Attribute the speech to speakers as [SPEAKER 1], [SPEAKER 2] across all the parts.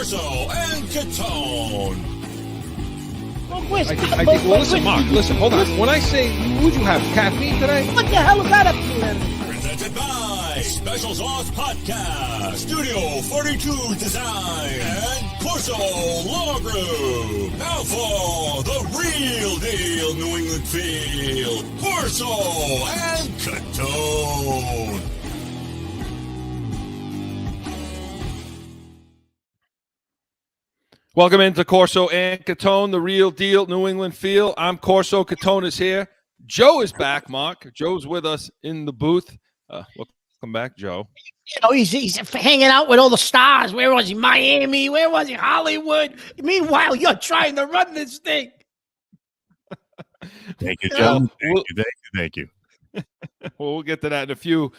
[SPEAKER 1] Corso and Catone.
[SPEAKER 2] Listen, Mark, hold on. When I say, would you have caffeine today?
[SPEAKER 3] What the hell is that up to?
[SPEAKER 1] Presented by Special Sauce Podcast, Studio 42 Design, and Corso Law Group. Now for the real deal New England feel, Corso and Catone.
[SPEAKER 2] Welcome into Corso and Catone, the real deal New England feel. I'm Corso. Catone is here. Joe is back, Mark. Joe's with us in the booth. Welcome back, Joe.
[SPEAKER 3] You know, he's hanging out with all the stars. Where was he? Miami. Where was he? Hollywood. Meanwhile, you're trying to run this thing.
[SPEAKER 4] Thank you, Joe. Thank you.
[SPEAKER 2] Well, we'll get to that in a few.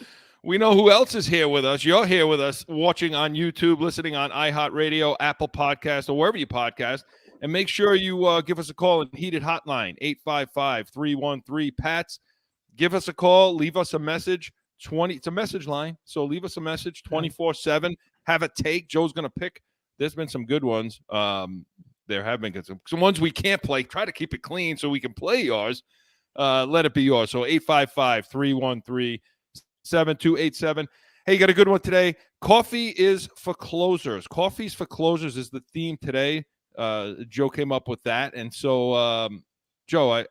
[SPEAKER 2] We know who else is here with us. You're here with us, watching on YouTube, listening on iHeartRadio, Apple Podcast, or wherever you podcast. And make sure you give us a call and Heated Hotline, 855-313-PATS. Give us a call. Leave us a message. It's a message line, so leave us a message 24/7. Have a take. Joe's going to pick. There's been some good ones. There have been some ones we can't play. Try to keep it clean so we can play yours. Let it be yours. So 855-313-7287. Hey, you got a good one today. Coffee is for closers. Coffee's for closers is the theme today. Joe came up with that, and so Joe,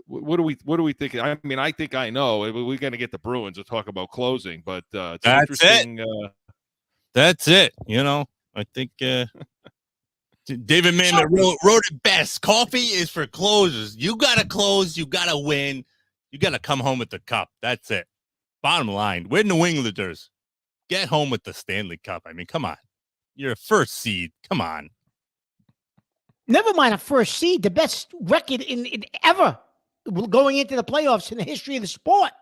[SPEAKER 2] what do we think? I mean, I think I know. We're going to get the Bruins to talk about closing, but it's
[SPEAKER 4] that's
[SPEAKER 2] interesting.
[SPEAKER 4] That's it. You know, I think David Mamet wrote it best. Coffee is for closers. You got to close. You got to win. You got to come home with the cup. That's it. Bottom line, we're New Englanders. Get home with the Stanley Cup. I mean, come on. You're a first seed. Come on.
[SPEAKER 3] Never mind a first seed. The best record in ever going into the playoffs in the history of the sport.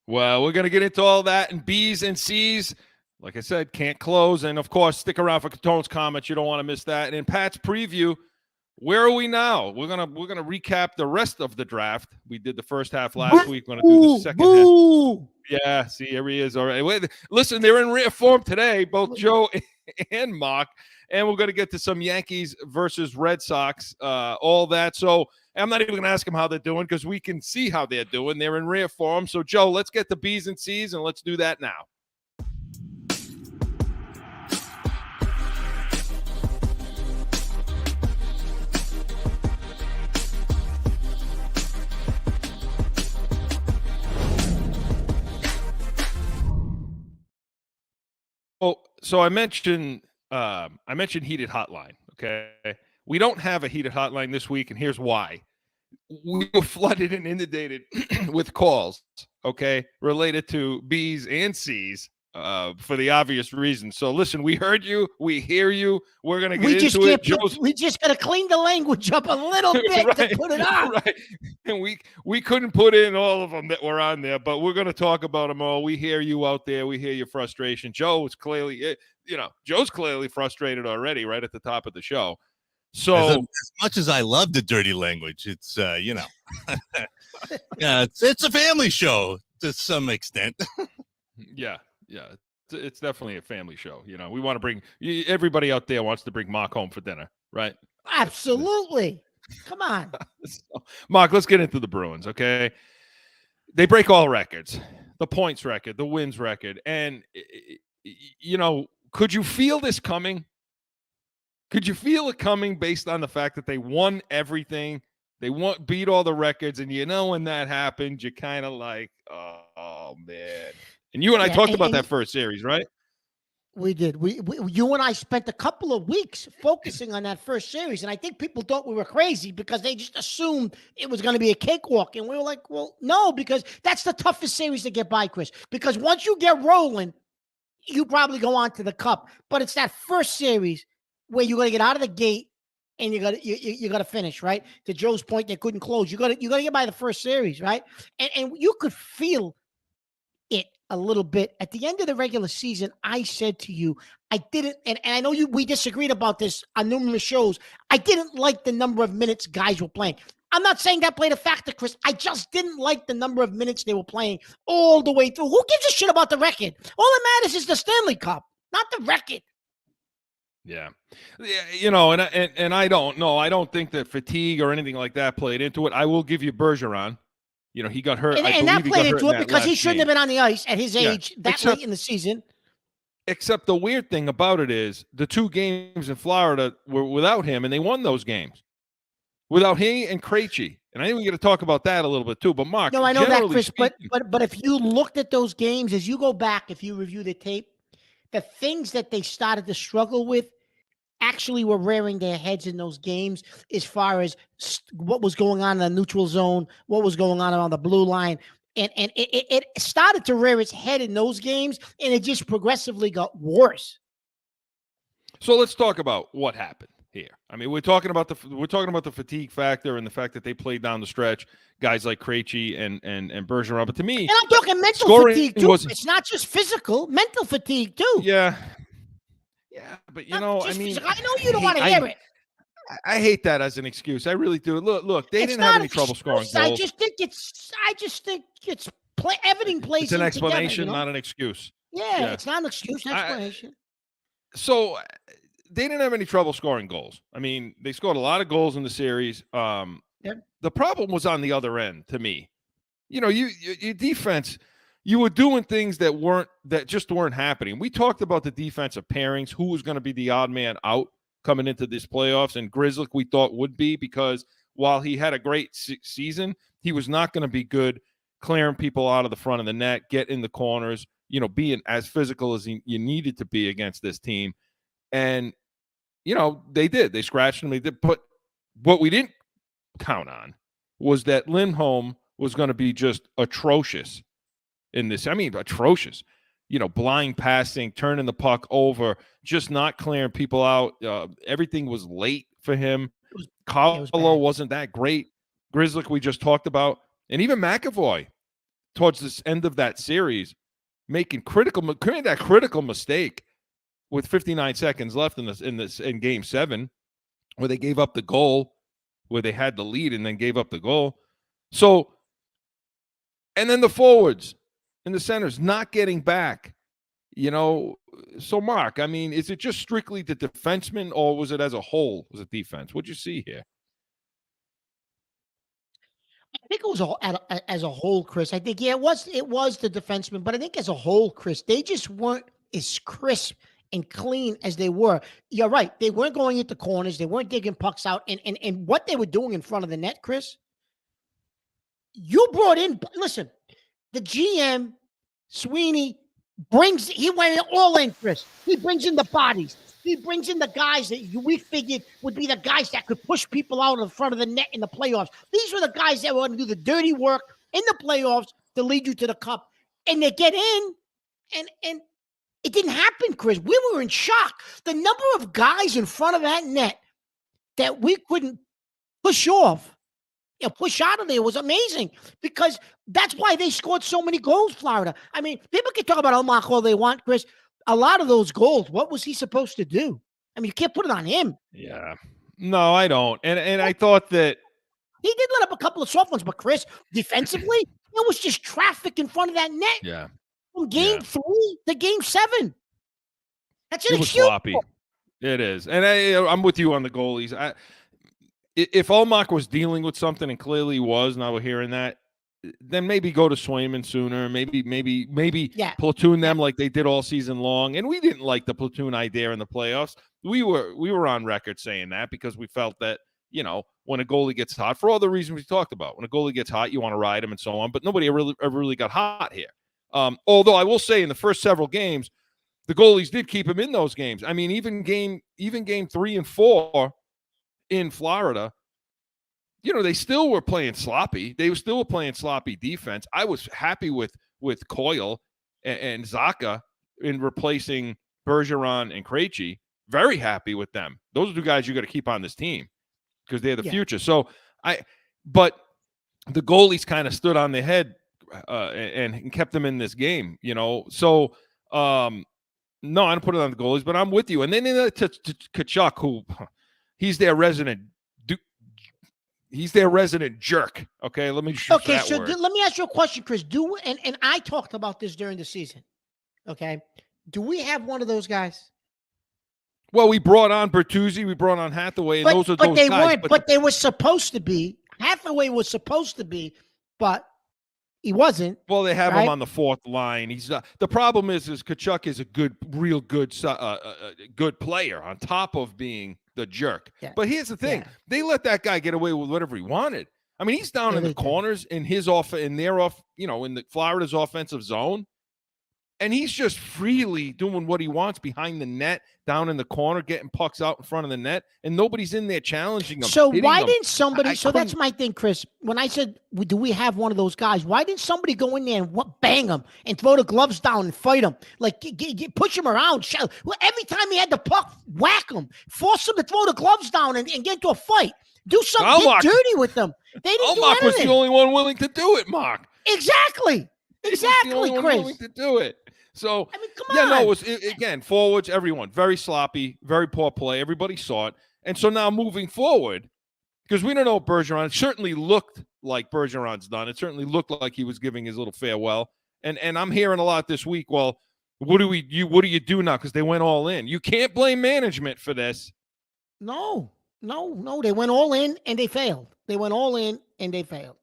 [SPEAKER 2] Well, we're going to get into all that and B's and C's. Like I said, can't close. And, of course, stick around for Catone's comments. You don't want to miss that. And in Pat's preview, where are we now? We're gonna recap the rest of the draft. We did the first half last week. We're going to do the second half. Yeah, see, here he is. All right. Wait, listen, they're in rare form today, both Joe and Mark. And we're going to get to some Yankees versus Red Sox, all that. So I'm not even going to ask them how they're doing because we can see how they're doing. They're in rare form. So, Joe, let's get the B's and C's, and let's do that now. So I mentioned Heated Hotline, okay? We don't have a Heated Hotline this week, and here's why. We were flooded and inundated with calls, okay, related to B's and C's for the obvious reason. So listen, we heard you, we hear you, we're going to get into it.
[SPEAKER 3] We just got to clean the language up a little bit
[SPEAKER 2] right,
[SPEAKER 3] to put it on. Right.
[SPEAKER 2] And we couldn't put in all of them that were on there, but we're going to talk about them all. We hear you out there. We hear your frustration. Joe's clearly frustrated already right at the top of the show. So
[SPEAKER 4] as much as I love the dirty language, it's yeah, it's a family show to some extent.
[SPEAKER 2] Yeah, it's definitely a family show. You know, we want to bring everybody out there wants to bring Mark home for dinner, right?
[SPEAKER 3] Absolutely. Come on,
[SPEAKER 2] so, Mark. Let's get into the Bruins, okay? They break all records: the points record, the wins record, and could you feel this coming? Could you feel it coming based on the fact that they won everything? They beat all the records, and when that happened, you're kind of like, oh man. And you and I talked about that first series, right?
[SPEAKER 3] We did. You and I spent a couple of weeks focusing on that first series, and I think people thought we were crazy because they just assumed it was going to be a cakewalk, and we were like, well, no, because that's the toughest series to get by, Chris. Because once you get rolling, you probably go on to the Cup, but it's that first series where you're going to get out of the gate and you got to finish, right? To Joe's point, they couldn't close. You got to get by the first series, right? And you could feel it a little bit at the end of the regular season. I said to you, I didn't, and I know we disagreed about this on numerous shows. I didn't like the number of minutes guys were playing. I'm not saying that played a factor, Chris. I just didn't like the number of minutes they were playing all the way through. Who gives a shit about the record? All that matters is the Stanley Cup. not the record.
[SPEAKER 2] Yeah, and I don't know. I don't think that fatigue or anything like that played into it. I will give you Bergeron. He got hurt.
[SPEAKER 3] And that played into it because he shouldn't have
[SPEAKER 2] been
[SPEAKER 3] been on the ice at his age late in the season.
[SPEAKER 2] Except the weird thing about it is the 2 games in Florida were without him, and they won those games without he and Krejci. And I think we got to talk about that a little bit too. But Mark,
[SPEAKER 3] no, I know that, Chris. But if you looked at those games, as you go back, if you review the tape, the things that they started to struggle with actually were rearing their heads in those games as far as what was going on in the neutral zone, what was going on the blue line. And it started to rear its head in those games, and it just progressively got worse.
[SPEAKER 2] So let's talk about what happened here. I mean, we're talking about the fatigue factor and the fact that they played down the stretch, guys like Krejci and Bergeron. But to me,
[SPEAKER 3] and I'm talking mental fatigue too. It's not just physical, mental fatigue too.
[SPEAKER 2] Yeah, but I mean,
[SPEAKER 3] physical. I know you don't want to hear it.
[SPEAKER 2] I hate that as an excuse. I really do. Look, they didn't have any trouble scoring goals.
[SPEAKER 3] I just think it's everything plays.
[SPEAKER 2] It's an explanation, not an excuse.
[SPEAKER 3] Yeah, it's not an excuse. An explanation.
[SPEAKER 2] So they didn't have any trouble scoring goals. I mean, they scored a lot of goals in the series. The problem was on the other end. To me, your defense. You were doing things that just weren't happening. We talked about the defensive pairings. Who was going to be the odd man out coming into this playoffs, and Grzelcyk we thought would be, because while he had a great season, he was not going to be good clearing people out of the front of the net, get in the corners, being as physical as you needed to be against this team. And, they did. They scratched him. They did. But what we didn't count on was that Lindholm was going to be just atrocious in this. I mean, atrocious. Blind passing, turning the puck over, just not clearing people out. Everything was late for him. Carlo wasn't that great. Grzelcyk we just talked about. And even McAvoy, towards this end of that series, committing that critical mistake with 59 seconds left in Game 7, where they gave up the goal, where they had the lead and then gave up the goal. So, and then the forwards and the centers not getting back, So, Mark, I mean, is it just strictly the defenseman, or was it as a whole, was it defense? What'd you see here?
[SPEAKER 3] I think it was as a whole, Chris. I think, it was the defenseman, but I think as a whole, Chris, they just weren't as crisp and clean as they were. You're right. They weren't going into corners. They weren't digging pucks out. And what they were doing in front of the net, Chris, you brought in, listen, the GM, Sweeney, he went all in, Chris. He brings in the bodies. He brings in the guys that we figured would be the guys that could push people out in front of the net in the playoffs. These were the guys that were going to do the dirty work in the playoffs to lead you to the cup. And they get in, and it didn't happen, Chris. We were in shock. The number of guys in front of that net that we couldn't push off, push out of there was amazing, because that's why they scored so many goals, Florida. I mean, people can talk about Omar all they want, Chris. A lot of those goals, what was he supposed to do? I mean, you can't put it on him.
[SPEAKER 2] Yeah. No, I don't. And I thought that
[SPEAKER 3] he did let up a couple of soft ones, but Chris, defensively, it was just traffic in front of that net.
[SPEAKER 2] Yeah.
[SPEAKER 3] From Game 3 to Game 7. That's
[SPEAKER 2] it was sloppy. It is. And I'm with you on the goalies. If Olmark was dealing with something, and clearly he was, and I was hearing that, then maybe go to Swayman sooner. Maybe platoon them like they did all season long. And we didn't like the platoon idea in the playoffs. We were on record saying that, because we felt that, when a goalie gets hot, for all the reasons we talked about, when a goalie gets hot, you want to ride him and so on. But nobody ever really got hot here. Although I will say, in the first several games, the goalies did keep him in those games. I mean, even game 3 and 4 in Florida, they still were playing sloppy. They were still playing sloppy defense. I was happy with Coyle and Zacha in replacing Bergeron and Krejci. Very happy with them. Those are 2 guys you got to keep on this team, because they're the future. So but the goalies kind of stood on their head and kept them in this game. So no, I don't put it on the goalies, but I'm with you. And then to Tkachuk, who he's their resident jerk. Okay, let me
[SPEAKER 3] let me ask you a question, Chris. And I talked about this during the season. Okay, Do we have one of those guys?
[SPEAKER 2] Well, we brought on Bertuzzi, we brought on Hathaway, and those are
[SPEAKER 3] but
[SPEAKER 2] those
[SPEAKER 3] they
[SPEAKER 2] guys.
[SPEAKER 3] weren't. But they were supposed to be. Hathaway was supposed to be, but he wasn't.
[SPEAKER 2] Well, they have
[SPEAKER 3] right?
[SPEAKER 2] him on the fourth line. He's the problem is Kachuk is a real good good player on top of being the jerk.
[SPEAKER 3] Yeah.
[SPEAKER 2] But here's the thing:
[SPEAKER 3] Yeah.
[SPEAKER 2] they let that guy get away with whatever he wanted. I mean, he's down
[SPEAKER 3] Yeah,
[SPEAKER 2] in the
[SPEAKER 3] they did.
[SPEAKER 2] corners in his in the Florida's offensive zone, and he's just freely doing what he wants behind the net, down in the corner, getting pucks out in front of the net, and nobody's in there challenging him.
[SPEAKER 3] So
[SPEAKER 2] hitting
[SPEAKER 3] why
[SPEAKER 2] him.
[SPEAKER 3] didn't somebody? So that's
[SPEAKER 2] couldn't-
[SPEAKER 3] my thing, Chris. When I said, "Do we have one of those guys?" Why didn't somebody go in there and bang him and throw the gloves down and fight him? Like push him around. Well, every time he had the puck, whack him, force him to throw the gloves down and get into a fight. Do something,
[SPEAKER 2] Almach-
[SPEAKER 3] get dirty with them. They didn't do
[SPEAKER 2] Almach was
[SPEAKER 3] anything.
[SPEAKER 2] the only one willing to do it, Mark.
[SPEAKER 3] Exactly,
[SPEAKER 2] He's the only one
[SPEAKER 3] Chris.
[SPEAKER 2] willing to do it. So
[SPEAKER 3] I mean, come
[SPEAKER 2] yeah,
[SPEAKER 3] on.
[SPEAKER 2] no, it was again forwards, everyone very sloppy, very poor play. Everybody saw it, and so now moving forward, because we don't know what Bergeron. It certainly looked like Bergeron's done. It certainly looked like he was giving his little farewell. And I'm hearing a lot this week. Well, what do you do now? Because they went all in. You can't blame management for this.
[SPEAKER 3] No. They went all in and they failed. They went all in and they failed.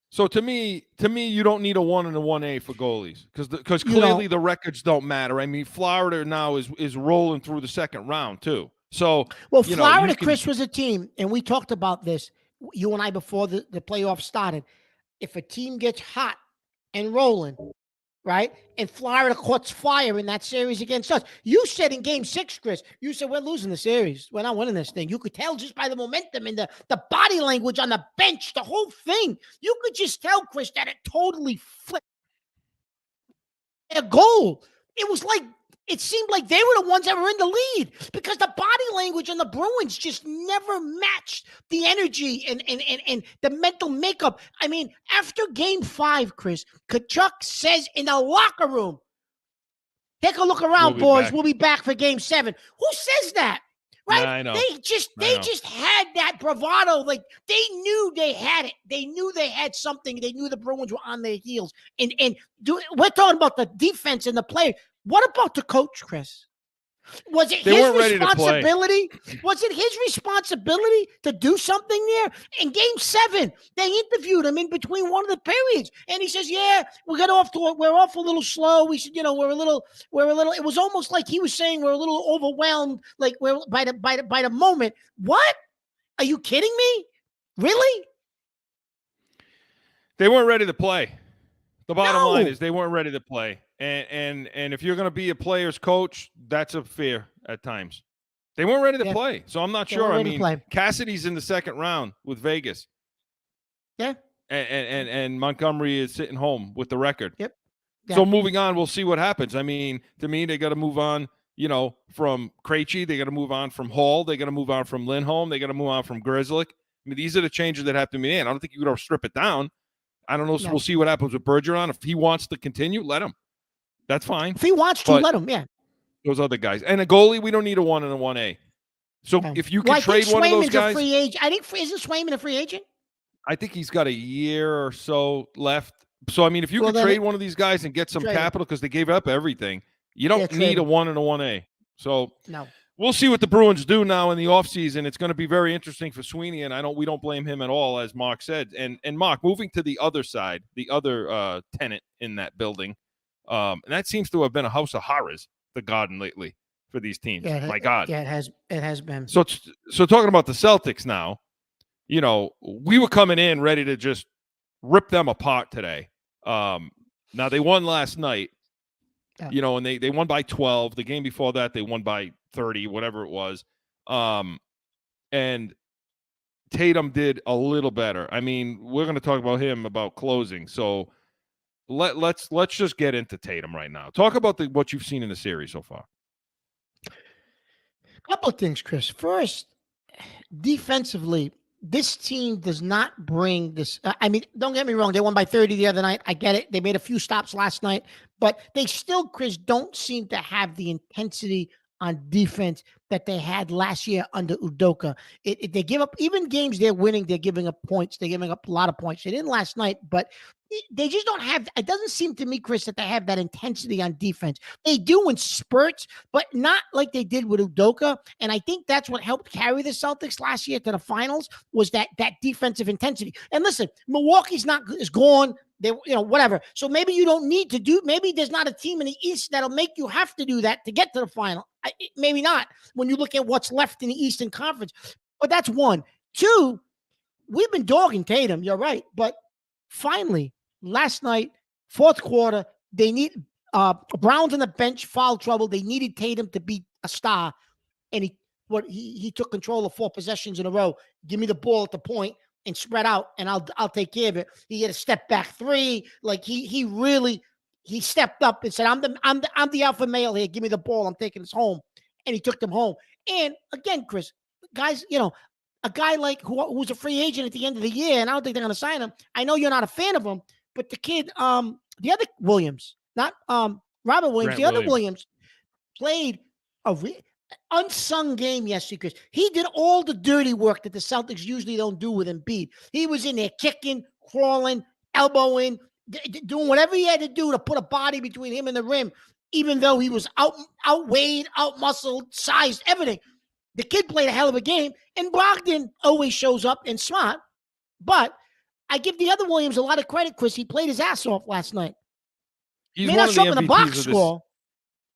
[SPEAKER 2] So to me, you don't need a 1 and a 1A for goalies because
[SPEAKER 3] You
[SPEAKER 2] clearly the records don't matter. I mean, Florida now is rolling through the second round too. So
[SPEAKER 3] Well,
[SPEAKER 2] you know,
[SPEAKER 3] Florida,
[SPEAKER 2] you can-
[SPEAKER 3] Chris, was a team, and we talked about this, you and I, before the playoffs started. If a team gets hot and rolling, right, and Florida caught fire in that series against us, you said in Game 6, Chris, you said, we're losing the series. We're not winning this thing. You could tell just by the momentum and the body language on the bench, the whole thing. You could just tell, Chris, that it totally flipped a goal. It was like, it seemed like they were the ones that were in the lead because the body language on the Bruins just never matched the energy and the mental makeup. I mean, after Game 5, Chris, Kachuk says in the locker room, take a look around,
[SPEAKER 2] We'll be
[SPEAKER 3] boys.
[SPEAKER 2] back.
[SPEAKER 3] We'll be back for Game 7. Who says that? Right?
[SPEAKER 2] Yeah, I know.
[SPEAKER 3] They just had that bravado. Like they knew they had it. They knew they had something. They knew the Bruins were on their heels. We're talking about the defense and the play. What about the coach, Chris? Was it
[SPEAKER 2] They
[SPEAKER 3] his
[SPEAKER 2] weren't ready to play.
[SPEAKER 3] responsibility? Was it his responsibility to do something there? In Game 7, they interviewed him in between one of the periods, and he says, "Yeah, we're off a little slow. We should, we're a little." It was almost like he was saying we're a little overwhelmed, like we're by the moment. What? Are you kidding me? Really?
[SPEAKER 2] They weren't ready to play. The bottom
[SPEAKER 3] No.
[SPEAKER 2] line is they weren't ready to play. And if you're going to be a player's coach, that's a fear at times. They weren't ready to
[SPEAKER 3] Yeah.
[SPEAKER 2] play. So I'm not
[SPEAKER 3] They
[SPEAKER 2] sure.
[SPEAKER 3] weren't
[SPEAKER 2] I
[SPEAKER 3] ready to
[SPEAKER 2] mean,
[SPEAKER 3] play.
[SPEAKER 2] Cassidy's in the second round with Vegas.
[SPEAKER 3] Yeah.
[SPEAKER 2] And Montgomery is sitting home with the record.
[SPEAKER 3] Yep.
[SPEAKER 2] So
[SPEAKER 3] Yeah.
[SPEAKER 2] moving on, we'll see what happens. I mean, to me, they got to move on, from Krejci. They got to move on from Hall. They got to move on from Lindholm. They got to move on from Grzelcyk. I mean, these are the changes that have to be made. I don't think you got to strip it down. I don't know. So
[SPEAKER 3] No.
[SPEAKER 2] we'll see what happens with Bergeron. If he wants to continue, let him. That's fine.
[SPEAKER 3] If he wants to,
[SPEAKER 2] But-
[SPEAKER 3] let him. Yeah.
[SPEAKER 2] Those other guys. And a goalie, we don't need a 1 and a 1A. So
[SPEAKER 3] No.
[SPEAKER 2] if you
[SPEAKER 3] Well,
[SPEAKER 2] can
[SPEAKER 3] I think
[SPEAKER 2] trade one of those
[SPEAKER 3] Swayman's
[SPEAKER 2] guys,
[SPEAKER 3] a free agent. I think isn't Swayman a free agent?
[SPEAKER 2] I think he's got a year or so left. So, I mean, if you
[SPEAKER 3] Well,
[SPEAKER 2] can
[SPEAKER 3] then
[SPEAKER 2] trade one of these guys and get some
[SPEAKER 3] Trade him.
[SPEAKER 2] capital because they gave up everything, you don't
[SPEAKER 3] Yeah, trade
[SPEAKER 2] need a
[SPEAKER 3] him.
[SPEAKER 2] 1 and a 1A. So
[SPEAKER 3] No.
[SPEAKER 2] we'll see what the Bruins do now in the offseason. It's going to be very interesting for Sweeney, and we don't blame him at all, as Mark said. And Mark, moving to the other side, the other tenant in that building, and that seems to have been a house of horrors, the Garden, lately for these teams.
[SPEAKER 3] Yeah,
[SPEAKER 2] My God.
[SPEAKER 3] Yeah, it has been.
[SPEAKER 2] So talking about the Celtics now, we were coming in ready to just rip them apart today. Now they won last night,
[SPEAKER 3] Yeah.
[SPEAKER 2] and they won by 12. The game before that, they won by 30, whatever it was. And Tatum did a little better. I mean, we're going to talk about him about closing. So let's just get into Tatum right now. Talk about what you've seen in the series so far.
[SPEAKER 3] Couple of things, Chris. First, defensively, this team does not bring this. I mean, don't get me wrong. They won by 30 the other night. I get it. They made a few stops last night, but they still, Chris, don't seem to have the intensity on defense that they had last year under Udoka. They give up, even games they're winning, they're giving up points. They're giving up a lot of points. They didn't last night, but they just don't have, it doesn't seem to me, Chris, that they have that intensity on defense. They do in spurts, but not like they did with Udoka. And I think that's what helped carry the Celtics last year to the finals, was that defensive intensity. And listen, Milwaukee's is gone. They, whatever. So maybe you don't need to do, maybe there's not a team in the East that'll make you have to do that to get to the final. Maybe not when you look at what's left in the Eastern Conference. But that's one. Two, we've been dogging Tatum. You're right. But finally, last night, fourth quarter, they need Brown's on the bench, foul trouble. They needed Tatum to be a star. And he took control of 4 possessions in a row. Give me the ball at the point and spread out, and I'll take care of it. He had a step back 3. Like he really stepped up and said, I'm the alpha male here. Give me the ball. I'm taking this home. And he took them home. And again, Chris, guys, a guy like who's a free agent at the end of the year, and I don't think they're going to sign him. I know you're not a fan of him, but the kid, the other Williams, not Robert Williams, Grant other Williams played a unsung game yesterday, Chris. He did all the dirty work that the Celtics usually don't do with Embiid. He was in there kicking, crawling, elbowing, doing whatever he had to do to put a body between him and the rim, even though he was outweighed, outmuscled, sized, everything. The kid played a hell of a game, and Brogdon always shows up and smart. But I give the other Williams a lot of credit, Chris. He played his ass off last night.
[SPEAKER 2] He's
[SPEAKER 3] may not show up in the box score.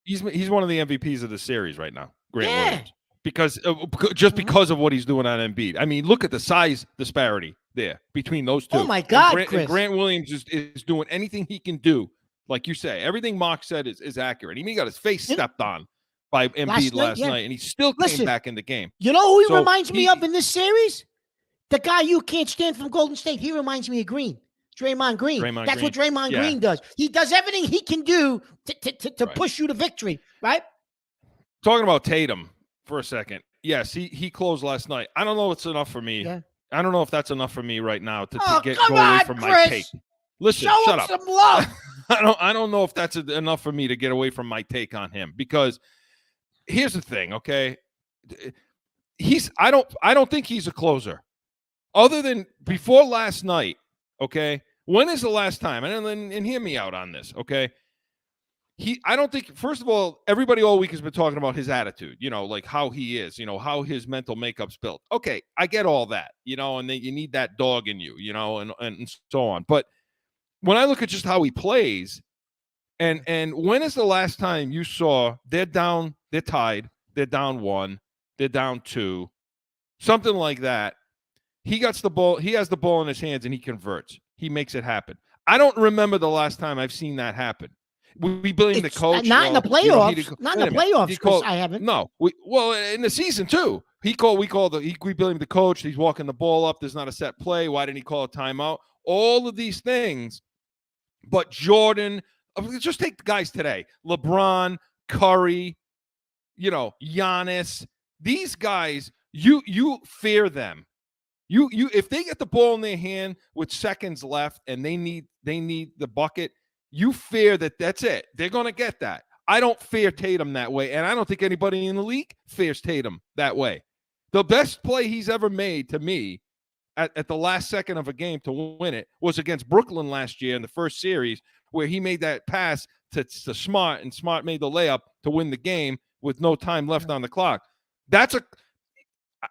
[SPEAKER 2] He's one of the MVPs of the series right now, Grant Williams, because of what he's doing on Embiid. I mean, look at the size disparity there between those two.
[SPEAKER 3] Oh my God,
[SPEAKER 2] and Grant Williams is doing anything he can do. Like you say, everything Mark said is accurate. He got his face stepped on by Embiid last night, and he still came back in the game.
[SPEAKER 3] You know who he reminds me of in this series? The guy you can't stand from Golden State. He reminds me of Green. Draymond Green. That's what Draymond Green does. He does everything he can do to push you to victory, right?
[SPEAKER 2] Talking about Tatum for a second. Yes, he closed last night. I don't know if it's enough for me. Yeah. I don't know if that's enough for me right now to go away from my take. Listen, shut up.
[SPEAKER 3] Some love.
[SPEAKER 2] I don't know if that's enough for me to get away from my take on him, because here's the thing, okay? I don't think he's a closer. Other than before last night, okay? When is the last time? And hear me out on this, okay? I don't think, first of all, everybody all week has been talking about his attitude, like how he is, how his mental makeup's built. Okay, I get all that, and then you need that dog in you, and so on. But when I look at just how he plays, and when is the last time you saw they're down, they're tied, they're down 1, they're down 2, something like that. He gets the ball, he has the ball in his hands, and he converts. He makes it happen. I don't remember the last time I've seen that happen. We blame the coach.
[SPEAKER 3] Not in the playoffs. Not in the playoffs, Chris, I haven't.
[SPEAKER 2] No. In the season, too. We blame the coach. He's walking the ball up. There's not a set play. Why didn't he call a timeout? All of these things. But Jordan, just take the guys today. LeBron, Curry, Giannis. These guys, you fear them. You if they get the ball in their hand with seconds left and they need the bucket, you fear that's it. They're going to get that. I don't fear Tatum that way, and I don't think anybody in the league fears Tatum that way. The best play he's ever made to me at the last second of a game to win it was against Brooklyn last year in the first series, where he made that pass to Smart, and Smart made the layup to win the game with no time left on the clock.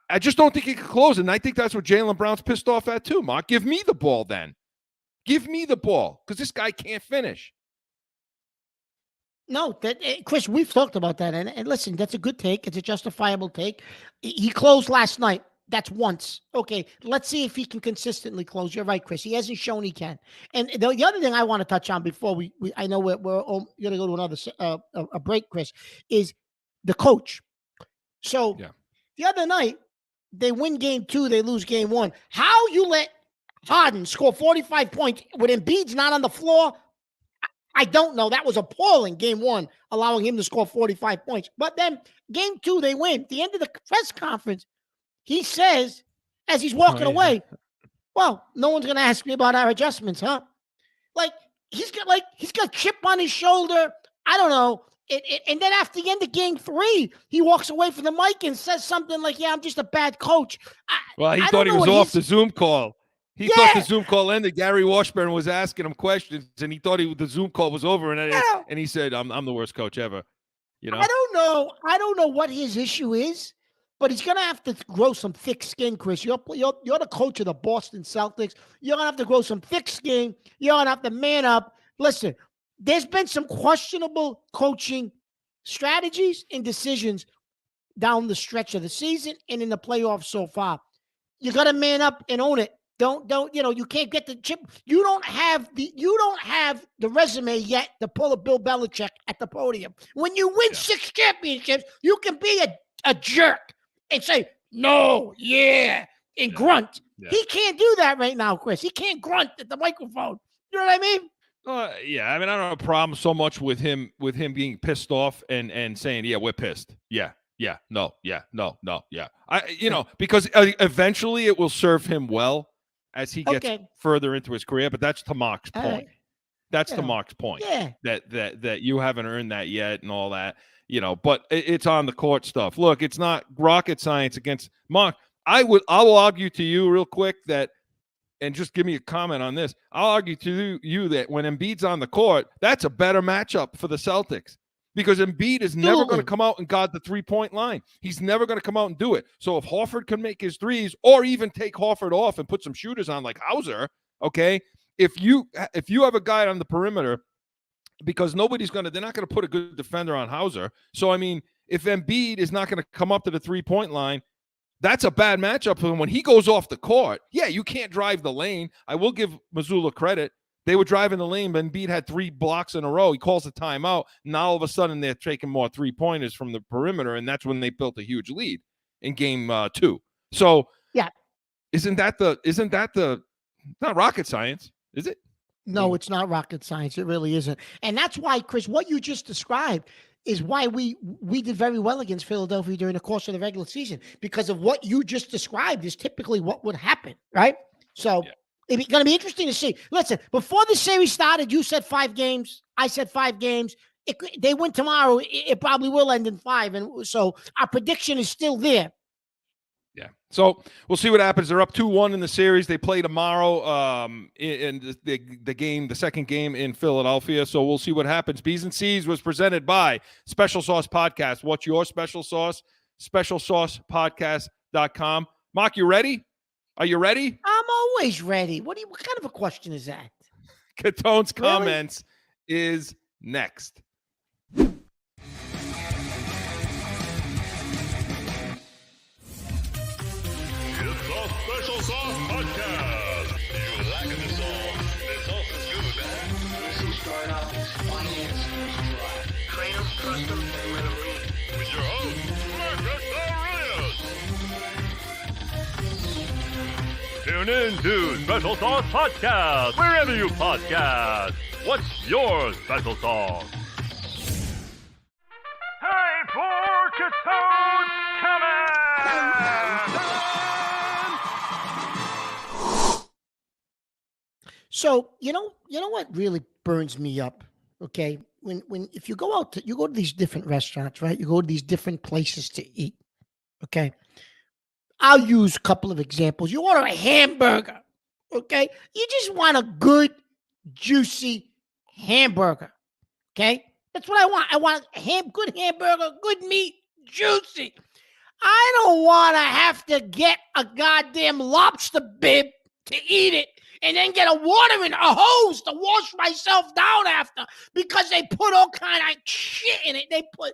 [SPEAKER 2] I just don't think he could close it, and I think that's what Jaylen Brown's pissed off at too, Mark. Give me the ball then. Give me the ball, because this guy can't finish.
[SPEAKER 3] No, Chris, we've talked about that. And listen, that's a good take. It's a justifiable take. He closed last night. That's once. Okay, let's see if he can consistently close. You're right, Chris. He hasn't shown he can. And the other thing I want to touch on before we I know we're going to go to another a break, Chris, is the coach. So the other night, they win game 2, they lose game 1. How you let Harden score 45 points with Embiid's not on the floor? I don't know. That was appalling, game 1, allowing him to score 45 points. But then game 2, they win. At the end of the press conference, he says, as he's walking away, well, no one's going to ask me about our adjustments, huh? Like, he's got chip on his shoulder. I don't know. And then after the end of game 3, he walks away from the mic and says something like, "Yeah, I'm just a bad coach."
[SPEAKER 2] Well, he
[SPEAKER 3] I
[SPEAKER 2] thought
[SPEAKER 3] don't
[SPEAKER 2] he
[SPEAKER 3] know
[SPEAKER 2] was
[SPEAKER 3] what
[SPEAKER 2] off
[SPEAKER 3] his-
[SPEAKER 2] the Zoom call. He thought the Zoom call ended. Gary Washburn was asking him questions, and he thought the Zoom call was over, and he said, "I'm the worst coach ever." You know,
[SPEAKER 3] I don't know what his issue is, but he's gonna have to grow some thick skin, Chris. You're the coach of the Boston Celtics. You're gonna have to grow some thick skin. You're gonna have to man up. Listen, there's been some questionable coaching strategies and decisions down the stretch of the season and in the playoffs so far. You got to man up and own it. Don't you can't get the chip. You don't have the resume yet to pull a Bill Belichick at the podium. When you win 6 championships, you can be a jerk and say no, and grunt.
[SPEAKER 2] Yeah.
[SPEAKER 3] He can't do that right now, Chris. He can't grunt at the microphone. You know what I mean?
[SPEAKER 2] Yeah, I mean, I don't have a problem so much with him being pissed off and saying, "Yeah, we're pissed." Yeah, no, yeah. Because eventually it will serve him well as he gets further into his career. But that's to Mark's point. That's to Mark's point.
[SPEAKER 3] Yeah.
[SPEAKER 2] That you haven't earned that yet and all that. But it's on the court stuff. Look, it's not rocket science against Mark. I will argue to you real quick that. And just give me a comment on this. I'll argue to you that when Embiid's on the court, that's a better matchup for the Celtics because Embiid is never going to come out and guard the 3-point line. He's never going to come out and do it. So if Horford can make his threes or even take Horford off and put some shooters on like Hauser, okay, if you have a guy on the perimeter, because they're not going to put a good defender on Hauser. So, I mean, if Embiid is not going to come up to the 3-point line, that's a bad matchup for him. When he goes off the court, you can't drive the lane. I will give Mazzulla credit. They were driving the lane, but Embiid had 3 blocks in a row. He calls a timeout. Now, all of a sudden, they're taking more 3-pointers from the perimeter, and that's when they built a huge lead in game 2. So, isn't that not rocket science, is it?
[SPEAKER 3] No, it's not rocket science. It really isn't. And that's why, Chris, what you just described is why we did very well against Philadelphia during the course of the regular season, because of what you just described is typically what would happen, right? So it's going to be interesting to see. Listen, before the series started, you said 5 games. I said 5 games. They win tomorrow. It probably will end in 5. And so our prediction is still there.
[SPEAKER 2] Yeah. So we'll see what happens. They're up 2-1 in the series. They play tomorrow in the second game in Philadelphia. So we'll see what happens. B's and C's was presented by Special Sauce Podcast. What's your special sauce? SpecialSaucePodcast.com. Mark, you ready? Are you ready?
[SPEAKER 3] I'm always ready. What kind of a question is that?
[SPEAKER 2] Catone's comments is next.
[SPEAKER 1] Special Sauce Podcast. You lacking the sauce? The sauce is good, man.
[SPEAKER 5] Business startups, finance, train them, trust them, and let them lead.
[SPEAKER 1] With your host, Marcus Arias. Tune in to Special Sauce Podcast, wherever you podcast. What's your special sauce? Time for Catone's Comments!
[SPEAKER 3] So, you know what really burns me up, okay? If you go to these different restaurants, right? You go to these different places to eat, okay? I'll use a couple of examples. You order a hamburger, okay? You just want a good, juicy hamburger, okay? That's what I want. I want a good hamburger, good meat, juicy. I don't want to have to get a goddamn lobster bib to eat it and then get a hose to wash myself down after because they put all kind of shit in it. They put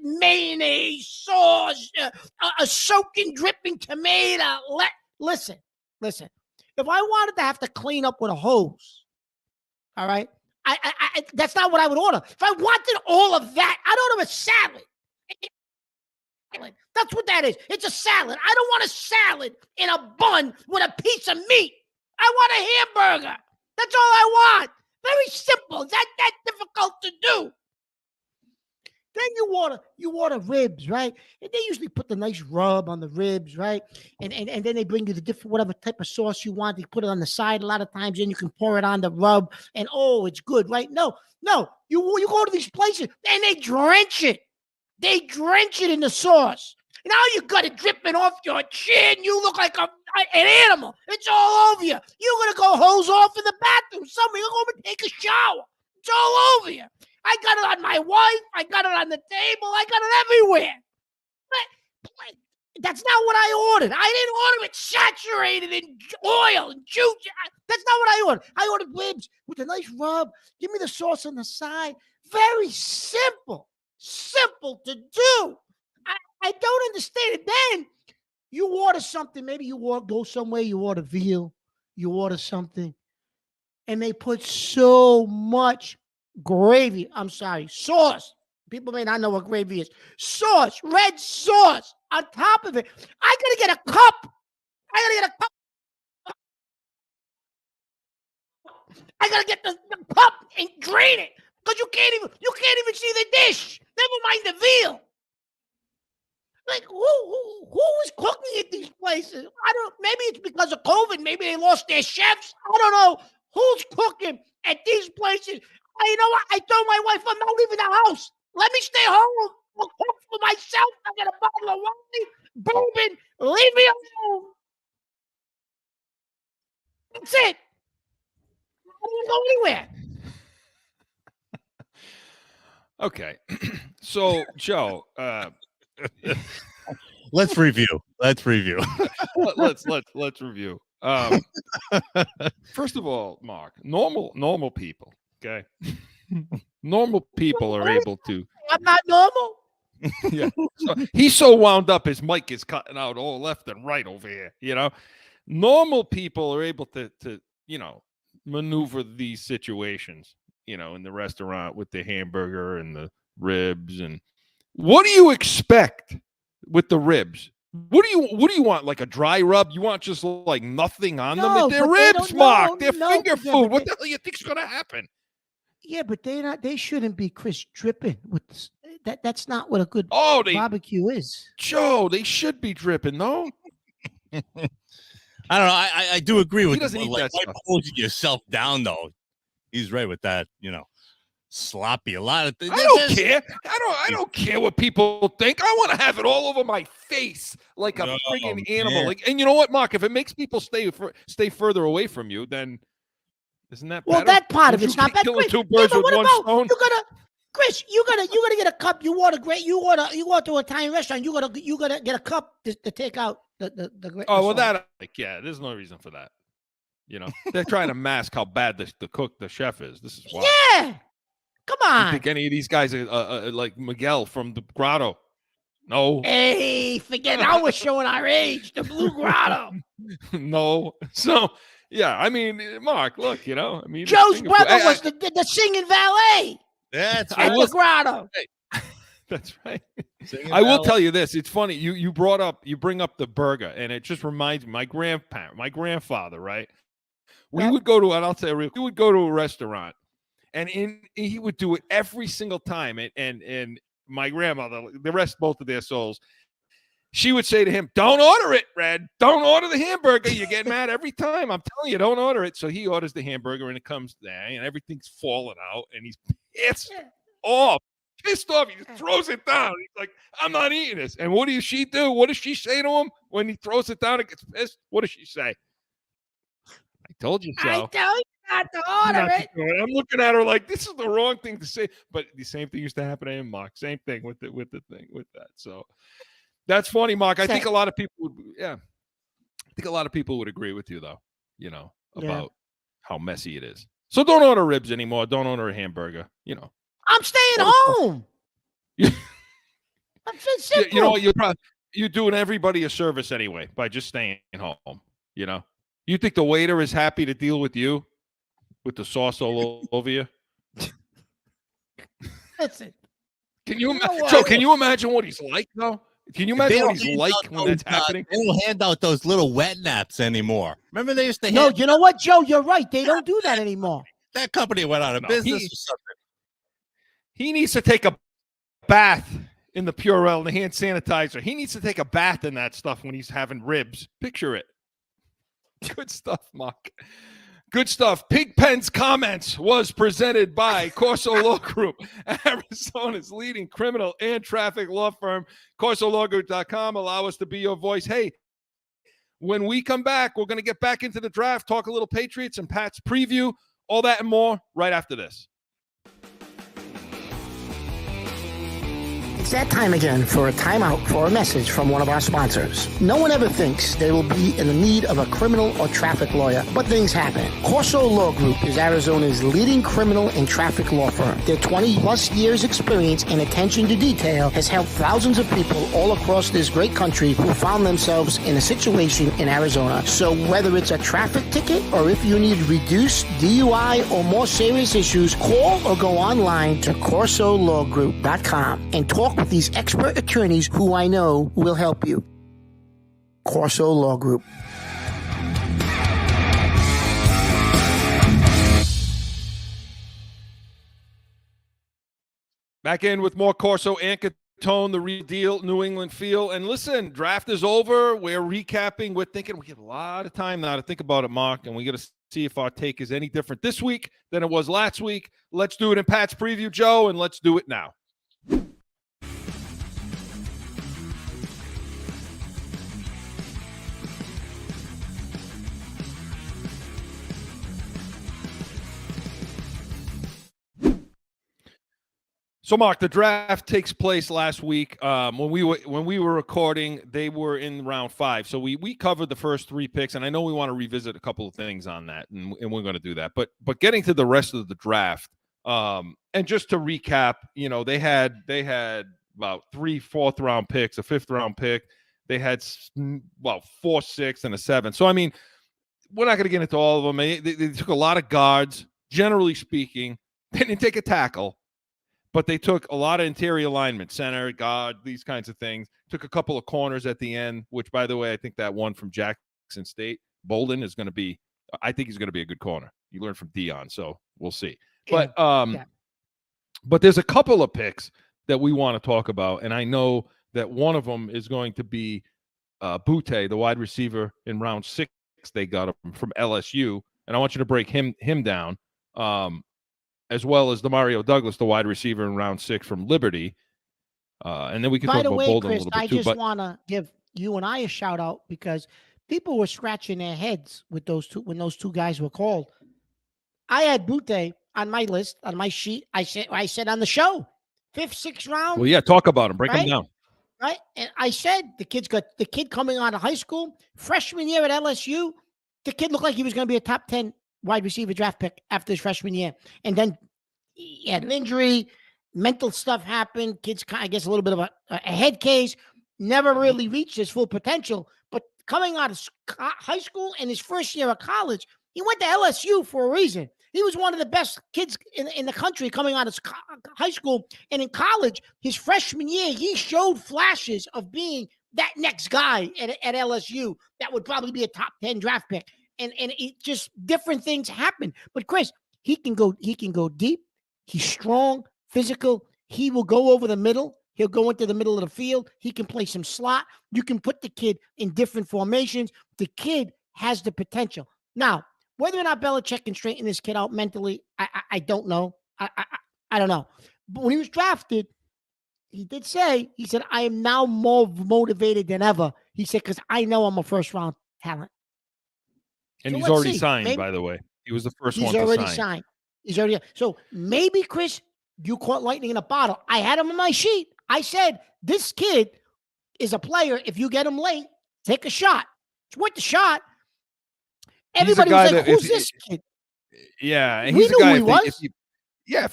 [SPEAKER 3] mayonnaise, sauce, a soaking, dripping tomato. Listen. If I wanted to have to clean up with a hose, all right, I that's not what I would order. If I wanted all of that, I'd order a salad. That's what that is. It's a salad. I don't want a salad in a bun with a piece of meat. I want a hamburger. That's all I want. Very simple. That difficult to do. Then you order ribs, right? And they usually put the nice rub on the ribs, right? And then they bring you the different whatever type of sauce you want. They put it on the side a lot of times, and you can pour it on the rub, and oh, it's good, right? No, you go to these places and they drench it. They drench it in the sauce. Now you got it dripping off your chin. You look like an animal. It's all over you. You're gonna go hose off in the bathroom. Somebody go home and take a shower. It's all over you. I got it on my wife. I got it on the table. I got it everywhere. But that's not what I ordered. I didn't order it saturated in oil and juice. That's not what I ordered. I ordered ribs with a nice rub. Give me the sauce on the side. Very simple. Simple to do. I don't understand it. Then you order something. Maybe you go somewhere. You order veal. You order something. And they put so much gravy. I'm sorry, sauce. People may not know what gravy is. Sauce, red sauce on top of it. I gotta get a cup. I gotta get the cup and drain it because you can't even see the dish. Never mind the veal. Like who is cooking at these places? I don't. Maybe it's because of COVID. Maybe they lost their chefs. I don't know who's cooking at these places. You know what? I told my wife I'm not leaving the house. Let me stay home. I'll cook for myself. I get a bottle of wine, bourbon. Leave me alone. That's it. I don't go anywhere.
[SPEAKER 2] Okay. So, Joe,
[SPEAKER 4] let's review. Let's review.
[SPEAKER 2] let's review. First of all, Mark, normal people, okay? Normal people are able to.
[SPEAKER 3] I'm not normal.
[SPEAKER 2] Yeah. So he's so wound up, his mic is cutting out all left and right over here. You know, normal people are able to maneuver these situations. In the restaurant with the hamburger and the ribs. And what do you expect with the ribs? What do you want? Like a dry rub? You want just like nothing on them? They're ribs, Mark. They're finger food. What the hell do you think's going to happen?
[SPEAKER 3] Yeah, but they shouldn't be, Chris, dripping with this. That's not what a good barbecue is.
[SPEAKER 2] Joe, they should be dripping, no?
[SPEAKER 4] I don't know. I do agree with
[SPEAKER 2] you.
[SPEAKER 4] Like, holding yourself down, though. He's right with that, sloppy. A lot of things.
[SPEAKER 2] I don't care. I don't care what people think. I want to have it all over my face like a friggin' animal. Like, and you know what, Mark? If it makes people stay further away from you, then isn't that better?
[SPEAKER 3] Well, that part of it's not bad.
[SPEAKER 2] Killing two birds with one stone.
[SPEAKER 3] Chris, you gotta get a cup. You order to an Italian restaurant. You gotta get a cup to take out the great.
[SPEAKER 2] Oh well, there's no reason for that. They're trying to mask how bad the chef is. This is why.
[SPEAKER 3] Yeah, come on.
[SPEAKER 2] You think any of these guys are like Miguel from the Grotto? No.
[SPEAKER 3] Hey, forget now we're showing our age. The Blue Grotto.
[SPEAKER 2] No. So yeah, I mean, Mark, look,
[SPEAKER 3] Joe's brother was the singing valet.
[SPEAKER 4] That's
[SPEAKER 3] at the Grotto.
[SPEAKER 2] That's right. I will tell you this. It's funny. You bring up the burger, and it just reminds me, my grandfather, right? We would go to, and I'll tell you, we would go to a restaurant, and he would do it every single time. And my grandmother, both of their souls, she would say to him, "Don't order it, Red. Don't order the hamburger. You get mad every time. I'm telling you, don't order it." So he orders the hamburger, and it comes there, and everything's falling out, and he's pissed off. He just throws it down. He's like, "I'm not eating this." And what does she do? What does she say to him when he throws it down and gets pissed? What does she say? I told you so.
[SPEAKER 3] I tell you not to order it.
[SPEAKER 2] I'm looking at her like this is the wrong thing to say. But the same thing used to happen to him, Mark. Same thing with that. So that's funny, Mark. I think a lot of people would. Yeah, I think a lot of people would agree with you, though. About how messy it is. So don't order ribs anymore. Don't order a hamburger.
[SPEAKER 3] I'm staying home. I'm simple.
[SPEAKER 2] You're doing everybody a service anyway by just staying home. You think the waiter is happy to deal with you with the sauce all over you?
[SPEAKER 3] Listen.
[SPEAKER 2] Joe, can you imagine what he's like, though? Can you imagine what he's like when that's happening?
[SPEAKER 4] They don't hand out those little wet naps anymore. Remember they used to
[SPEAKER 3] No, you know what, Joe? You're right. They don't do that anymore.
[SPEAKER 4] That company went out of business or something.
[SPEAKER 2] He needs to take a bath in the Purell, the hand sanitizer. He needs to take a bath in that stuff when he's having ribs. Picture it. Good stuff, Mark. Good stuff. Pigpen's Comments was presented by Corso Law Group, Arizona's leading criminal and traffic law firm. CorsoLawGroup.com. Allow us to be your voice. Hey, when we come back, we're going to get back into the draft, talk a little Patriots and Pat's preview, all that and more right after this.
[SPEAKER 3] It's that time again for a timeout for a message from one of our sponsors. No one ever thinks they will be in the need of a criminal or traffic lawyer, but things happen. Corso Law Group is Arizona's leading criminal and traffic law firm. Their 20-plus years experience and attention to detail has helped thousands of people all across this great country who found themselves in a situation in Arizona. So whether it's a traffic ticket or if you need reduced DUI or more serious issues, call or go online to CorsoLawGroup.com and talk with these expert attorneys who I know will help you. Corso Law Group.
[SPEAKER 2] Back in with more Corso and Catone, the real deal, New England feel. And listen, draft is over. We're recapping. We're thinking we have a lot of time now to think about it, Mark, and we got to see if our take is any different this week than it was last week. Let's do it in Pat's preview, Joe, and let's do it now. So, Mark, the draft takes place last week. When we were recording, they were in round 5. So we covered the first 3 picks, and I know we want to revisit a couple of things on that, and we're going to do that. But getting to the rest of the draft, and just to recap, you know, they had about 3 4th-round picks, a 5th-round pick. They had 4, 6, and a 7. So I mean, we're not going to get into all of them. They took a lot of guards, generally speaking. They didn't take a tackle. But they took a lot of interior alignment, center, guard, these kinds of things. Took a couple of corners at the end, which, by the way, I think that one from Jackson State, Bolden, is going to be – I think he's going to be a good corner. You learned from Dion, so we'll see. But but there's a couple of picks that we want to talk about, and I know that one of them is going to be Butte, the wide receiver in round 6. They got him from LSU, and I want you to break him down. As well as Demario Douglas, the wide receiver in round 6 from Liberty. And then we can talk about Bolden a little bit
[SPEAKER 3] I
[SPEAKER 2] too.
[SPEAKER 3] just want to give you and I a shout out because people were scratching their heads with those two when those 2 guys were called. I had Butte on my list, on my sheet. I said on the show, 5th, 6th round.
[SPEAKER 2] Well, yeah, talk about him. Break him down.
[SPEAKER 3] Right. And I said the kid coming out of high school, freshman year at LSU. The kid looked like he was going to be a top 10 wide receiver draft pick after his freshman year. And then he had an injury, mental stuff happened. Kid's, I guess, a little bit of a head case, never really reached his full potential. But coming out of high school and his first year of college, he went to LSU for a reason. He was one of the best kids in the country coming out of high school. And in college, his freshman year, he showed flashes of being that next guy at LSU that would probably be a top 10 draft pick. And it just different things happen. But Chris, he can go deep. He's strong, physical. He will go over the middle. He'll go into the middle of the field. He can play some slot. You can put the kid in different formations. The kid has the potential. Now, whether or not Belichick can straighten this kid out mentally, I don't know. I don't know. But when he was drafted, he did say, he said, I am now more motivated than ever. He said, because I know I'm a first-round talent.
[SPEAKER 2] And
[SPEAKER 3] so
[SPEAKER 2] he's already
[SPEAKER 3] see.
[SPEAKER 2] signed, by the way. He was the first one
[SPEAKER 3] to sign. He's already signed. He's already so maybe, Chris, you caught lightning in a bottle. I had him on my sheet. I said, this kid is a player. If you get him late, take a shot. It's worth the shot. Everybody was like, who's this kid?
[SPEAKER 2] Yeah, and
[SPEAKER 3] we
[SPEAKER 2] he's
[SPEAKER 3] knew
[SPEAKER 2] a guy.
[SPEAKER 3] Who he was.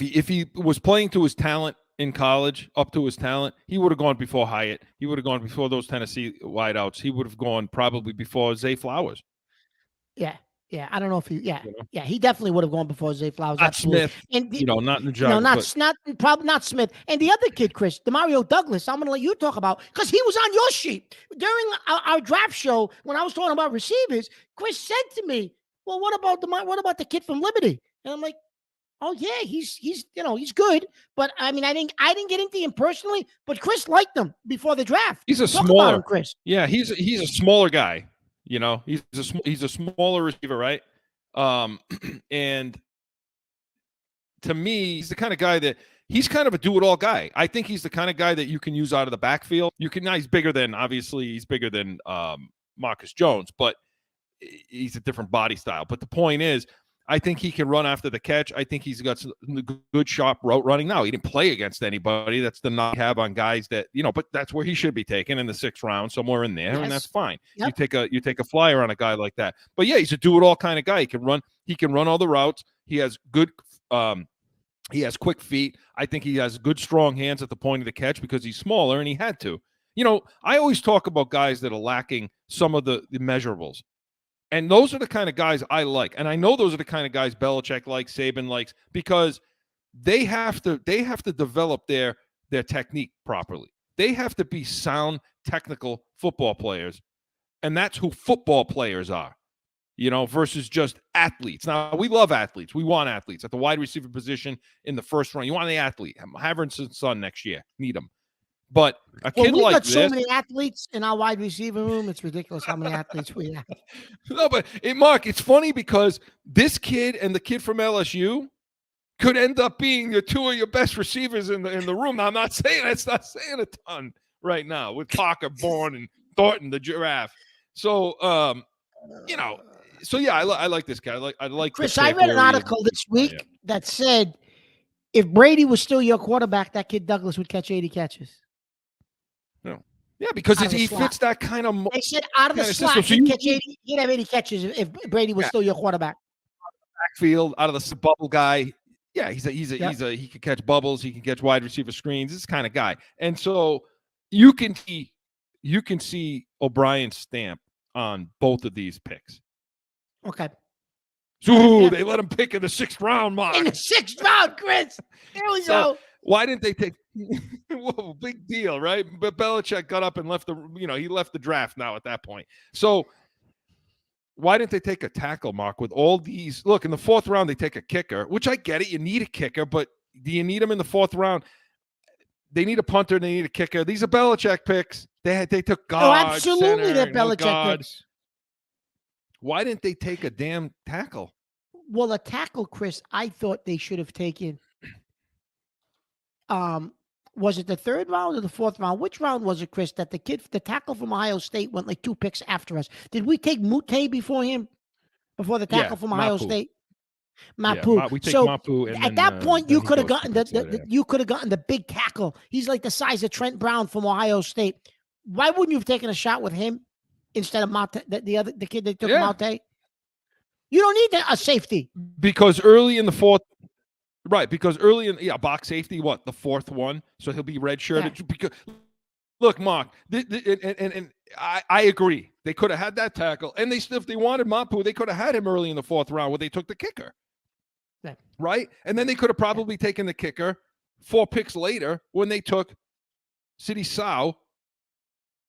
[SPEAKER 2] If he was playing to his talent in college, up to his talent, he would have gone before Hyatt. He would have gone before those Tennessee wideouts. He would have gone probably before Zay Flowers.
[SPEAKER 3] Yeah. I don't know if he. Yeah. He definitely would have gone before Zay Flowers.
[SPEAKER 2] Not
[SPEAKER 3] absolutely.
[SPEAKER 2] Smith.
[SPEAKER 3] And
[SPEAKER 2] not in the job.
[SPEAKER 3] Probably not Smith. And the other kid, Chris, Demario Douglas. I'm going to let you talk about because he was on your sheet during our draft show when I was talking about receivers. Chris said to me, "Well, what about the kid from Liberty?" And I'm like, Oh yeah, he's he's good, but I mean I didn't get into him personally, but Chris liked him before the draft.
[SPEAKER 2] He's a
[SPEAKER 3] Talk about
[SPEAKER 2] smaller.
[SPEAKER 3] him, Chris.
[SPEAKER 2] Yeah, he's a smaller guy. He's a smaller receiver, right? And to me, he's the kind of guy that he's kind of a do-it-all guy. I think he's the kind of guy that you can use out of the backfield. Now he's bigger than Marcus Jones, but he's a different body style. But the point is, I think he can run after the catch. I think he's got some good, sharp route running. Now, he didn't play against anybody. That's the knock I have on guys that, but that's where he should be taken in the 6th round, somewhere in there, and that's fine. Yep. You take a flyer on a guy like that. But yeah, he's a do-it-all kind of guy. He can run all the routes. He has good he has quick feet. I think he has good, strong hands at the point of the catch because he's smaller and he had to. I always talk about guys that are lacking some of the measurables. And those are the kind of guys I like. And I know those are the kind of guys Belichick likes, Saban likes, because they have to develop their technique properly. They have to be sound, technical football players. And that's who football players are, versus just athletes. Now, we love athletes. We want athletes at the wide receiver position in the 1st round. You want the athlete. Havertz's son next year. Need him. But a kid
[SPEAKER 3] we
[SPEAKER 2] like
[SPEAKER 3] got
[SPEAKER 2] this,
[SPEAKER 3] so many athletes in our wide receiver room. It's ridiculous how many athletes we have.
[SPEAKER 2] No, but Mark, it's funny because this kid and the kid from LSU could end up being the 2 of your best receivers in the room. Now, I'm not saying a ton right now with Parker Bourne and Thornton the giraffe. So, so yeah, I like this guy. I like
[SPEAKER 3] Chris. I read an article this week that said if Brady was still your quarterback, that kid Douglas would catch 80 catches.
[SPEAKER 2] No. Yeah, because he fits that kind of.
[SPEAKER 3] They said out of the slot, he'd have 80 catches if Brady was still your quarterback.
[SPEAKER 2] Backfield, out of the bubble guy. Yeah, he can catch bubbles. He can catch wide receiver screens. This kind of guy. And so you can see O'Brien's stamp on both of these picks.
[SPEAKER 3] Okay.
[SPEAKER 2] So they let him pick in the 6th round, Mark.
[SPEAKER 3] In the 6th round, Chris. There we go.
[SPEAKER 2] Why didn't they take? Whoa, big deal, right? But Belichick got up and left he left the draft now at that point. So why didn't they take a tackle, Mark? With all these, look, in the 4th round they take a kicker, which I get it. You need a kicker, but do you need him in the 4th round? They need a punter. They need a kicker. These are Belichick picks. They took guard.
[SPEAKER 3] Oh, absolutely, they're Belichick picks.
[SPEAKER 2] Why didn't they take a damn tackle?
[SPEAKER 3] Well, a tackle, Chris, I thought they should have taken. Was it the 3rd round or the 4th round? Which round was it, Chris, that the tackle from Ohio State went like 2 picks after us? Did we take Mute before him? Before the tackle from Ohio State? Mapu.
[SPEAKER 2] Yeah, we take Mapu, and
[SPEAKER 3] at that point, you could have gotten the big tackle. He's like the size of Trent Brown from Ohio State. Why wouldn't you have taken a shot with him instead of Mate, the kid they took Mate? You don't need a safety.
[SPEAKER 2] Because early in the 4th, right, because early in box safety, the 4th one, so he'll be redshirted. Yeah. Because look, Mark, and I agree. They could have had that tackle, and if they wanted Mapu, they could have had him early in the 4th round where they took the kicker.
[SPEAKER 3] Yeah.
[SPEAKER 2] Right? And then they could have probably taken the kicker 4 picks later when they took City Sau,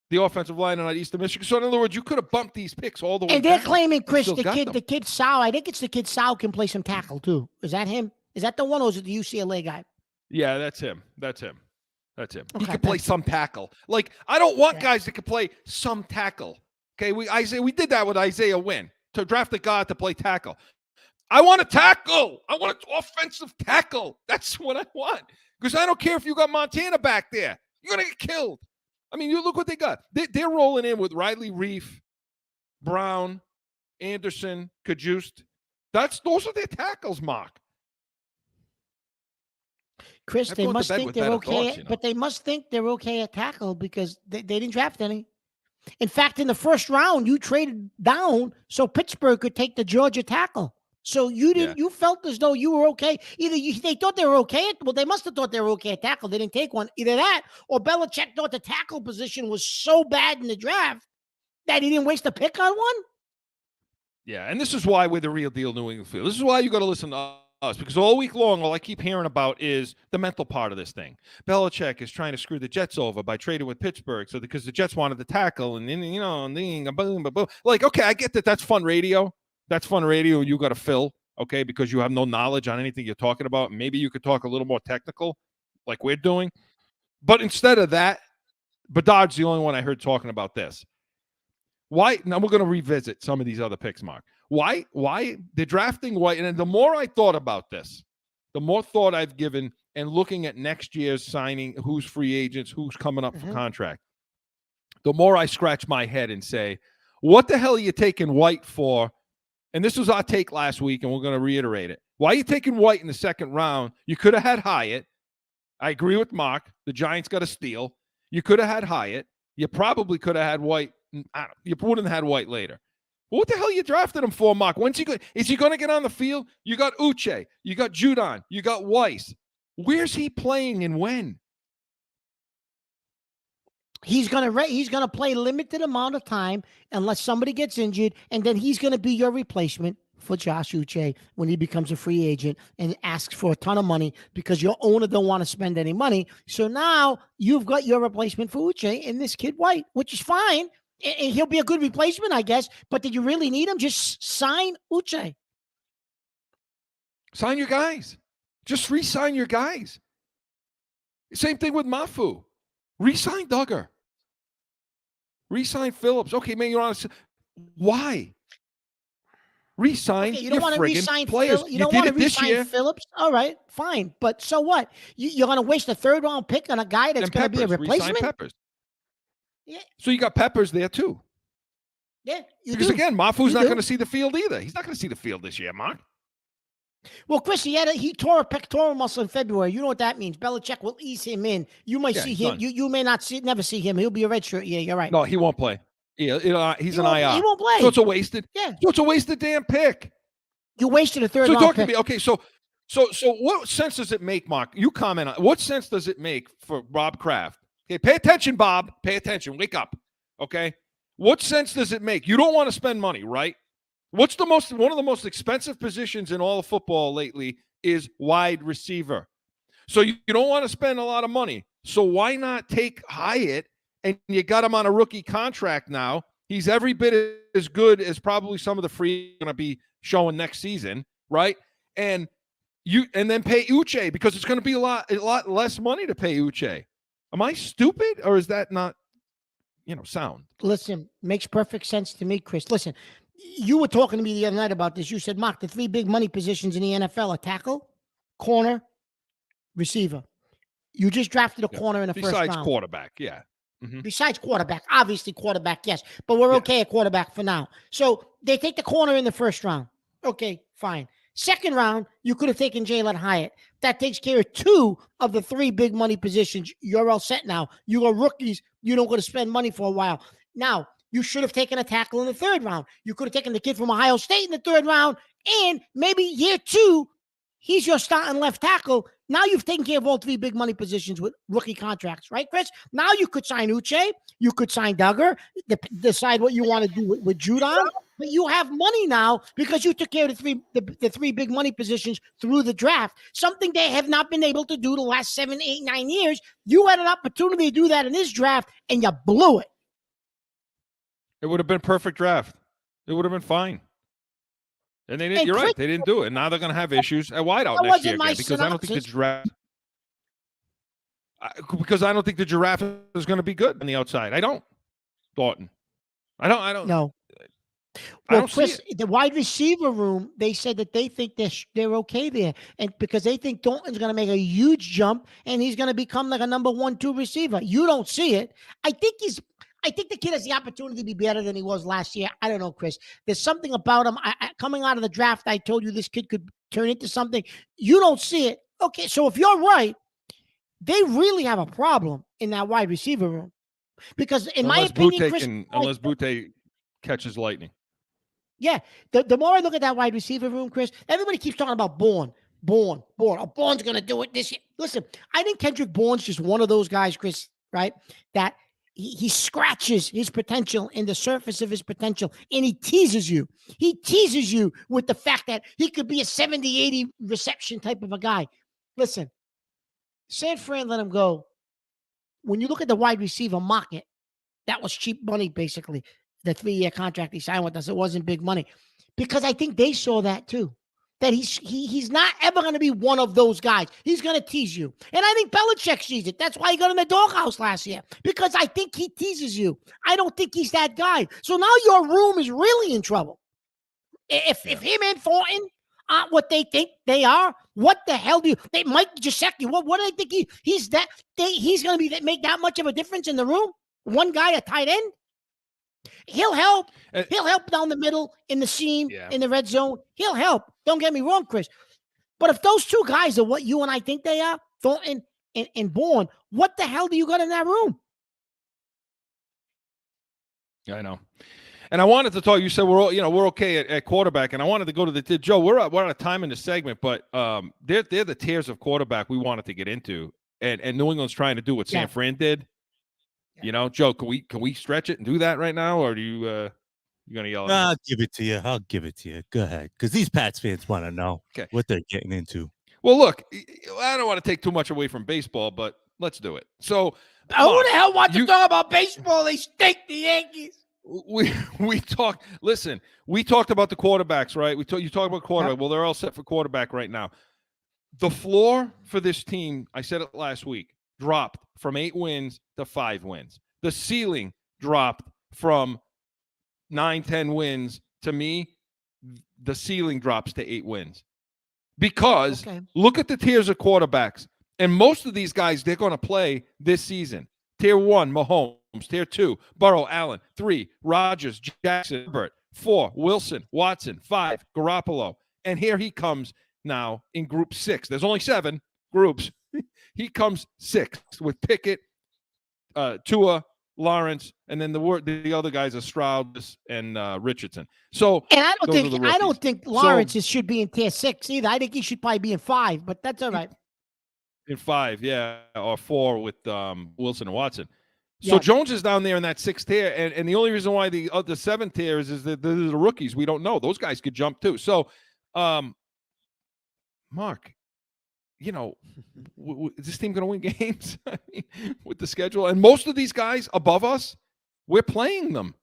[SPEAKER 2] the offensive line on Eastern Michigan. So in other words, you could have bumped these picks all the way.
[SPEAKER 3] And they're
[SPEAKER 2] down.
[SPEAKER 3] claiming, Chris, the kid Sau. I think it's the kid Sau can play some tackle too. Is that him? Is that the one, or is it the UCLA guy?
[SPEAKER 2] Yeah, that's him. Okay, he can play some tackle. Like, I don't want guys that can play some tackle. Okay, we did that with Isaiah Wynn to draft a guy to play tackle. I want a tackle. I want an offensive tackle. That's what I want. Because I don't care if you got Montana back there. You're going to get killed. I mean, you look what they got. They're rolling in with Riley Reif, Brown, Anderson, Cajuste. Those are their tackles, Mark.
[SPEAKER 3] Chris, they must think they're okay, but they must think they're okay at tackle because they didn't draft any. In fact, in the 1st round, you traded down so Pittsburgh could take the Georgia tackle. So you didn't. Yeah. You felt as though you were okay. They thought they were okay. Well, they must have thought they were okay at tackle. They didn't take one. Either that, or Belichick thought the tackle position was so bad in the draft that he didn't waste a pick on one.
[SPEAKER 2] Yeah, and this is why we're the real deal New England field. This is why you got to listen to us, because all week long, all I keep hearing about is the mental part of this thing. Belichick is trying to screw the Jets over by trading with Pittsburgh, so because the Jets wanted the tackle, and then boom, boom, boom. Like, okay, I get that. That's fun radio. That's fun radio. You got to fill. okay, because you have no knowledge on anything you're talking about. Maybe you could talk a little more technical, like we're doing. But instead of that, Bedard's the only one I heard talking about this. Why? Now we're going to revisit some of these other picks, Mark. Why they're drafting White? And the more I thought about this, the more thought I've given and looking at next year's signing, who's free agents, who's coming up for contract, the more I scratch my head and say, what the hell are you taking White for? And this was our take last week, and we're going to reiterate it. Why are you taking White in the second round? You could have had Hyatt. I agree with Mark. The Giants got a steal. You could have had Hyatt. You probably could have had White. You wouldn't have had White later. What the hell are you drafting him for, Mark? Is he going to get on the field? You got Uche. You got Judon. You got Weiss. Where's he playing and when?
[SPEAKER 3] He's gonna play limited amount of time unless somebody gets injured, and then he's gonna be your replacement for Josh Uche when he becomes a free agent and asks for a ton of money because your owner don't want to spend any money. So now you've got your replacement for Uche and this kid White, which is fine. And he'll be a good replacement, I guess. But did you really need him? Just sign Uche.
[SPEAKER 2] Sign your guys. Just re-sign your guys. Same thing with Mafu. Re-sign Duggar. Re-sign Phillips. Okay, man, you're honest. Why? Re-sign
[SPEAKER 3] you don't want to re-sign
[SPEAKER 2] players.
[SPEAKER 3] You don't want to re-sign Phillips. All right, fine. But so what? You're going to waste a third-round pick on a guy that's going to be a replacement?
[SPEAKER 2] Re-sign Peppers.
[SPEAKER 3] Yeah.
[SPEAKER 2] So you got Peppers there too.
[SPEAKER 3] Yeah,
[SPEAKER 2] because again, Mafu's not going to see the field either. He's not going to see the field this year, Mark.
[SPEAKER 3] Well, Chris, he tore a pectoral muscle in February. You know what that means. Belichick will ease him in. You might see him. You may never see him. He'll be a redshirt. Yeah, you're right.
[SPEAKER 2] No, he won't play. Yeah, he's an IR.
[SPEAKER 3] He won't play.
[SPEAKER 2] So it's a wasted.
[SPEAKER 3] Yeah.
[SPEAKER 2] So it's a wasted damn pick.
[SPEAKER 3] You wasted a third round
[SPEAKER 2] talk
[SPEAKER 3] pick.
[SPEAKER 2] to me. Okay, so what sense does it make, Mark? You comment on what sense does it make for Bob Kraft? Okay, pay attention, Bob. Pay attention. Wake up. Okay. What sense does it make? You don't want to spend money, right? One of the most expensive positions in all of football lately is wide receiver. So you don't want to spend a lot of money. So why not take Hyatt and you got him on a rookie contract now? He's every bit as good as probably some of the free going to be showing next season, right? And then pay Uche because it's going to be a lot less money to pay Uche. Am I stupid or is that not, sound?
[SPEAKER 3] Listen, makes perfect sense to me, Chris. Listen, you were talking to me the other night about this. You said, Mark, the three big money positions in the NFL are tackle, corner, receiver. You just drafted a corner in the first round.
[SPEAKER 2] Besides quarterback, yeah. Mm-hmm.
[SPEAKER 3] Besides quarterback, obviously quarterback, yes. But we're okay at quarterback for now. So they take the corner in the first round. Okay, fine. Second round, you could have taken Jalen Hyatt. That takes care of two of the three big money positions. You're all set now. You are rookies. You don't go to spend money for a while. Now, you should have taken a tackle in the third round. You could have taken the kid from Ohio State in the third round. And maybe year two, he's your starting left tackle. Now you've taken care of all three big money positions with rookie contracts, right, Chris? Now you could sign Uche. You could sign Duggar. Decide what you want to do with Judon. But you have money now because you took care of the three big money positions through the draft, something they have not been able to do the last 7, 8, 9 years. You had an opportunity to do that in this draft, and you blew it.
[SPEAKER 2] It would have been a perfect draft. It would have been fine. And they didn't. You're right. They didn't do it. Now they're going to have issues at wideout next year again because I don't think the draft. Because I don't think the giraffe is going to be good on the outside. I don't. Thornton. I don't.
[SPEAKER 3] No. Well, Chris, the wide receiver room, they said that they think they're okay there, and because they think Thornton's going to make a huge jump and he's going to become like a number 1, 2 receiver. You don't see it. I think the kid has the opportunity to be better than he was last year. I don't know, Chris. There's something about him. Coming out of the draft, I told you this kid could turn into something. You don't see it. Okay, so if you're right, they really have a problem in that wide receiver room. Because in my opinion, Chris,
[SPEAKER 2] unless Butte catches lightning.
[SPEAKER 3] Yeah, the more I look at that wide receiver room, Chris, everybody keeps talking about Bourne. Oh, Bourne's going to do it this year. Listen, I think Kendrick Bourne's just one of those guys, Chris, right, that he scratches his potential in the surface of his potential, and he teases you. He teases you with the fact that he could be a 70, 80 reception type of a guy. Listen, San Fran let him go. When you look at the wide receiver market, that was cheap money, basically. The 3-year contract he signed with us, it wasn't big money. Because I think they saw that too. that he's not ever going to be one of those guys. He's going to tease you. And I think Belichick sees it. That's why he got in the doghouse last year, because I think he teases you. I don't think he's that guy. So now your room is really in trouble. If him and Thornton aren't what they think they are, what the hell do you – Mike Gesicki, what do they think he's that – he's going to make that much of a difference in the room? One guy, a tight end? He'll help. He'll help down the middle in the seam, in the red zone. He'll help. Don't get me wrong, Chris. But if those two guys are what you and I think they are, Thornton and Bourne, what the hell do you got in that room?
[SPEAKER 2] I know. And I wanted to talk. You said we're okay at quarterback, and I wanted to go to the Joe. We're out of time in the segment, but they're the tiers of quarterback we wanted to get into, and New England's trying to do what San Fran did. You know, Joe, can we stretch it and do that right now, or do you gonna yell at me?
[SPEAKER 4] I'll give it to you. Go ahead, because these Pats fans want to know what they're getting into.
[SPEAKER 2] Well, look, I don't want to take too much away from baseball, but let's do it. So,
[SPEAKER 3] who the hell wants to talk about baseball? They stink the Yankees.
[SPEAKER 2] We talked. Listen, we talked about the quarterbacks, right? You talked about quarterback. Well, they're all set for quarterback right now. The floor for this team, I said it last week, dropped from 8 wins to 5 wins. The ceiling dropped from 9-10 wins. To me, the ceiling drops to 8 wins. Because look at the tiers of quarterbacks. And most of these guys, they're going to play this season. Tier 1, Mahomes. Tier 2, Burrow, Allen. 3, Rodgers, Jackson, Herbert. 4, Wilson, Watson. 5, Garoppolo. And here he comes now in group 6. There's only 7 groups. He comes 6th with Pickett, Tua, Lawrence, and then the other guys are Stroud and Richardson. So,
[SPEAKER 3] and I don't think Lawrence should be in tier 6 either. I think he should probably be in 5, but that's all right.
[SPEAKER 2] In 5, or 4 with Wilson and Watson. So Jones is down there in that 6th tier, and the only reason why the 7th tier is that the rookies. We don't know; those guys could jump too. So, Mark, you know, is this team going to win games with the schedule? And most of these guys above us, we're playing them.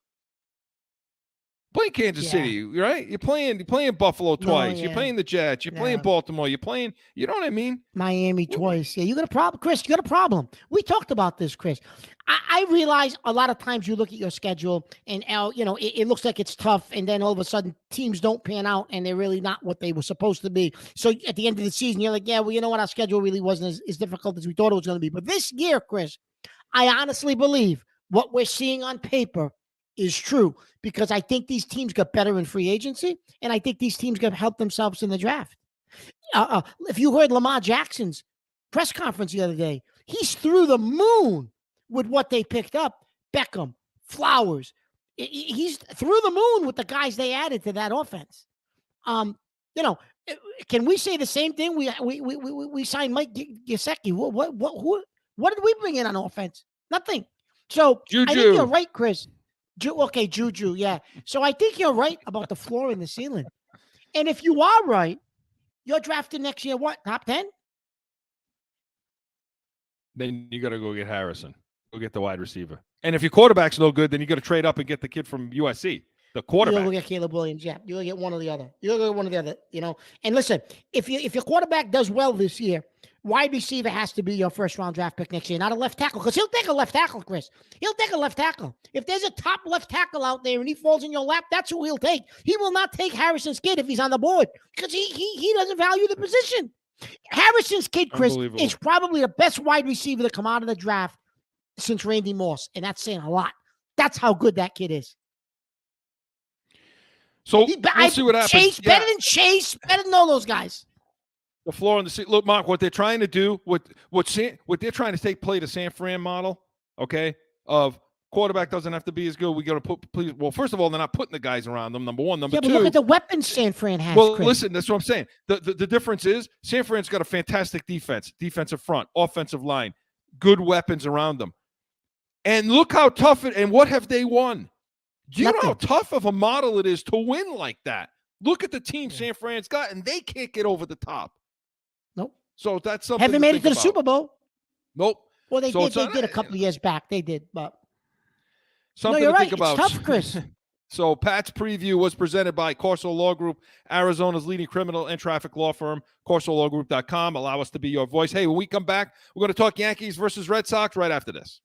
[SPEAKER 2] Playing Kansas City, right? You're playing Buffalo twice. You're playing the Jets. You're playing Baltimore. You're playing, you know what I mean?
[SPEAKER 3] Miami twice. Yeah, you got a problem, Chris. You got a problem. We talked about this, Chris. I realize a lot of times you look at your schedule and it looks like it's tough, and then all of a sudden teams don't pan out and they're really not what they were supposed to be. So at the end of the season, you're like, you know what? Our schedule really wasn't as difficult as we thought it was going to be. But this year, Chris, I honestly believe what we're seeing on paper is true, because I think these teams got better in free agency, and I think these teams got to help themselves in the draft. If you heard Lamar Jackson's press conference the other day, he's through the moon with what they picked up. Beckham, Flowers. He's through the moon with the guys they added to that offense. Can we say the same thing? We signed Mike Gesicki. What did we bring in on offense? Nothing. So
[SPEAKER 2] Juju.
[SPEAKER 3] I think you're right, Chris. Juju, yeah. So I think you're right about the floor and the ceiling. And if you are right, you're drafted next year, what, top 10?
[SPEAKER 2] Then you got to go get Harrison. Go get the wide receiver. And if your quarterback's no good, then you got to trade up and get the kid from USC, the quarterback.
[SPEAKER 3] You'll get Caleb Williams, yeah. You'll get one or the other. And listen, if your quarterback does well this year, wide receiver has to be your first-round draft pick next year, not a left tackle, because he'll take a left tackle, Chris. He'll take a left tackle. If there's a top left tackle out there and he falls in your lap, that's who he'll take. He will not take Harrison's kid if he's on the board, because he doesn't value the position. Harrison's kid, Chris, is probably the best wide receiver to come out of the draft since Randy Moss, and that's saying a lot. That's how good that kid is.
[SPEAKER 2] So we'll see what happens.
[SPEAKER 3] Better than Chase, better than all those guys.
[SPEAKER 2] The floor and the seat. Look, Mark, what they're trying to do, what they're trying to play the San Fran model, okay, of quarterback doesn't have to be as good. We got to put, please. Well, first of all, they're not putting the guys around them. Number one. Number two.
[SPEAKER 3] But look at the weapons San Fran has.
[SPEAKER 2] Well,
[SPEAKER 3] Chris.
[SPEAKER 2] listen, that's what I'm saying. The difference is San Fran's got a fantastic defense, defensive front, offensive line, good weapons around them. And look how tough and what have they won? Do you know how tough of a model it is to win like that? Look at the team San Fran's got, and they can't get over the top.
[SPEAKER 3] Nope.
[SPEAKER 2] So that's something.
[SPEAKER 3] Haven't made it to the Super Bowl.
[SPEAKER 2] Nope.
[SPEAKER 3] Well, they did a couple of years back. They did, but
[SPEAKER 2] something
[SPEAKER 3] you're
[SPEAKER 2] to
[SPEAKER 3] right.
[SPEAKER 2] think about.
[SPEAKER 3] It's tough, Chris.
[SPEAKER 2] So Pat's preview was presented by Corso Law Group, Arizona's leading criminal and traffic law firm, CorsoLawGroup.com. Allow us to be your voice. Hey, when we come back, we're going to talk Yankees versus Red Sox right after this.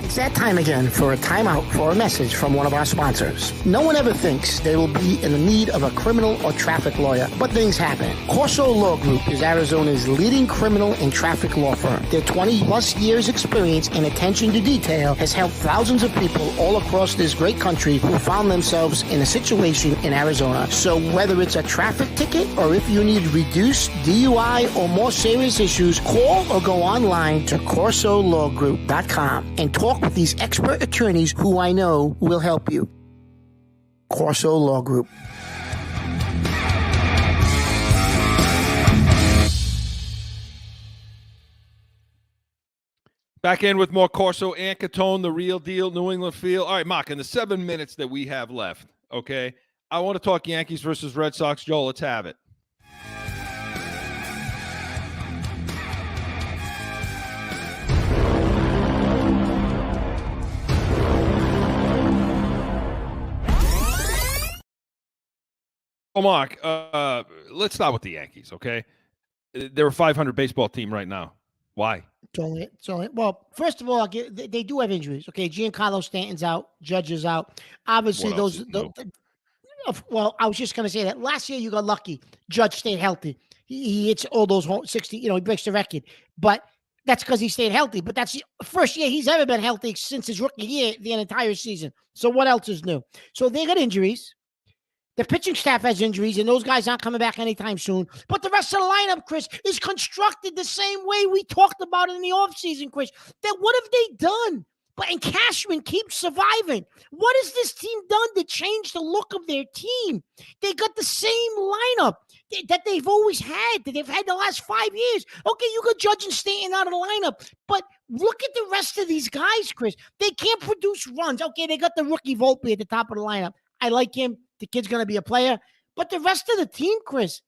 [SPEAKER 3] It's that time again for a timeout for a message from one of our sponsors. No one ever thinks they will be in the need of a criminal or traffic lawyer, but things happen. Corso Law Group is Arizona's leading criminal and traffic law firm. Their 20-plus years experience and attention to detail has helped thousands of people all across this great country who found themselves in a situation in Arizona. So whether it's a traffic ticket or if you need reduced DUI or more serious issues, call or go online to CorsoLawGroup.com and talk with these expert attorneys who I know will help you. Corso Law Group.
[SPEAKER 2] Back in with more Corso and Catone, the real deal, New England feel. All right, Mark, in the 7 minutes that we have left, okay, I want to talk Yankees versus Red Sox. Joel, let's have it. Oh, Mark, let's start with the Yankees, okay? They're a 500 baseball team right now. Why?
[SPEAKER 3] Well, first of all, they do have injuries. Okay, Giancarlo Stanton's out, Judge is out. Obviously, well, I was just going to say that last year you got lucky. Judge stayed healthy. He hits all those 60. He breaks the record, but that's because he stayed healthy. But that's the first year he's ever been healthy since his rookie year, the entire season. So what else is new? So they got injuries. The pitching staff has injuries, and those guys aren't coming back anytime soon. But the rest of the lineup, Chris, is constructed the same way we talked about in the offseason, Chris. Then what have they done? And Cashman keeps surviving. What has this team done to change the look of their team? They got the same lineup that they've always had, that they've had the last 5 years. Okay, you got Judge and Stanton out of the lineup, but look at the rest of these guys, Chris. They can't produce runs. Okay, they got the rookie Volpe at the top of the lineup. I like him. The kid's going to be a player. But the rest of the team, Chris,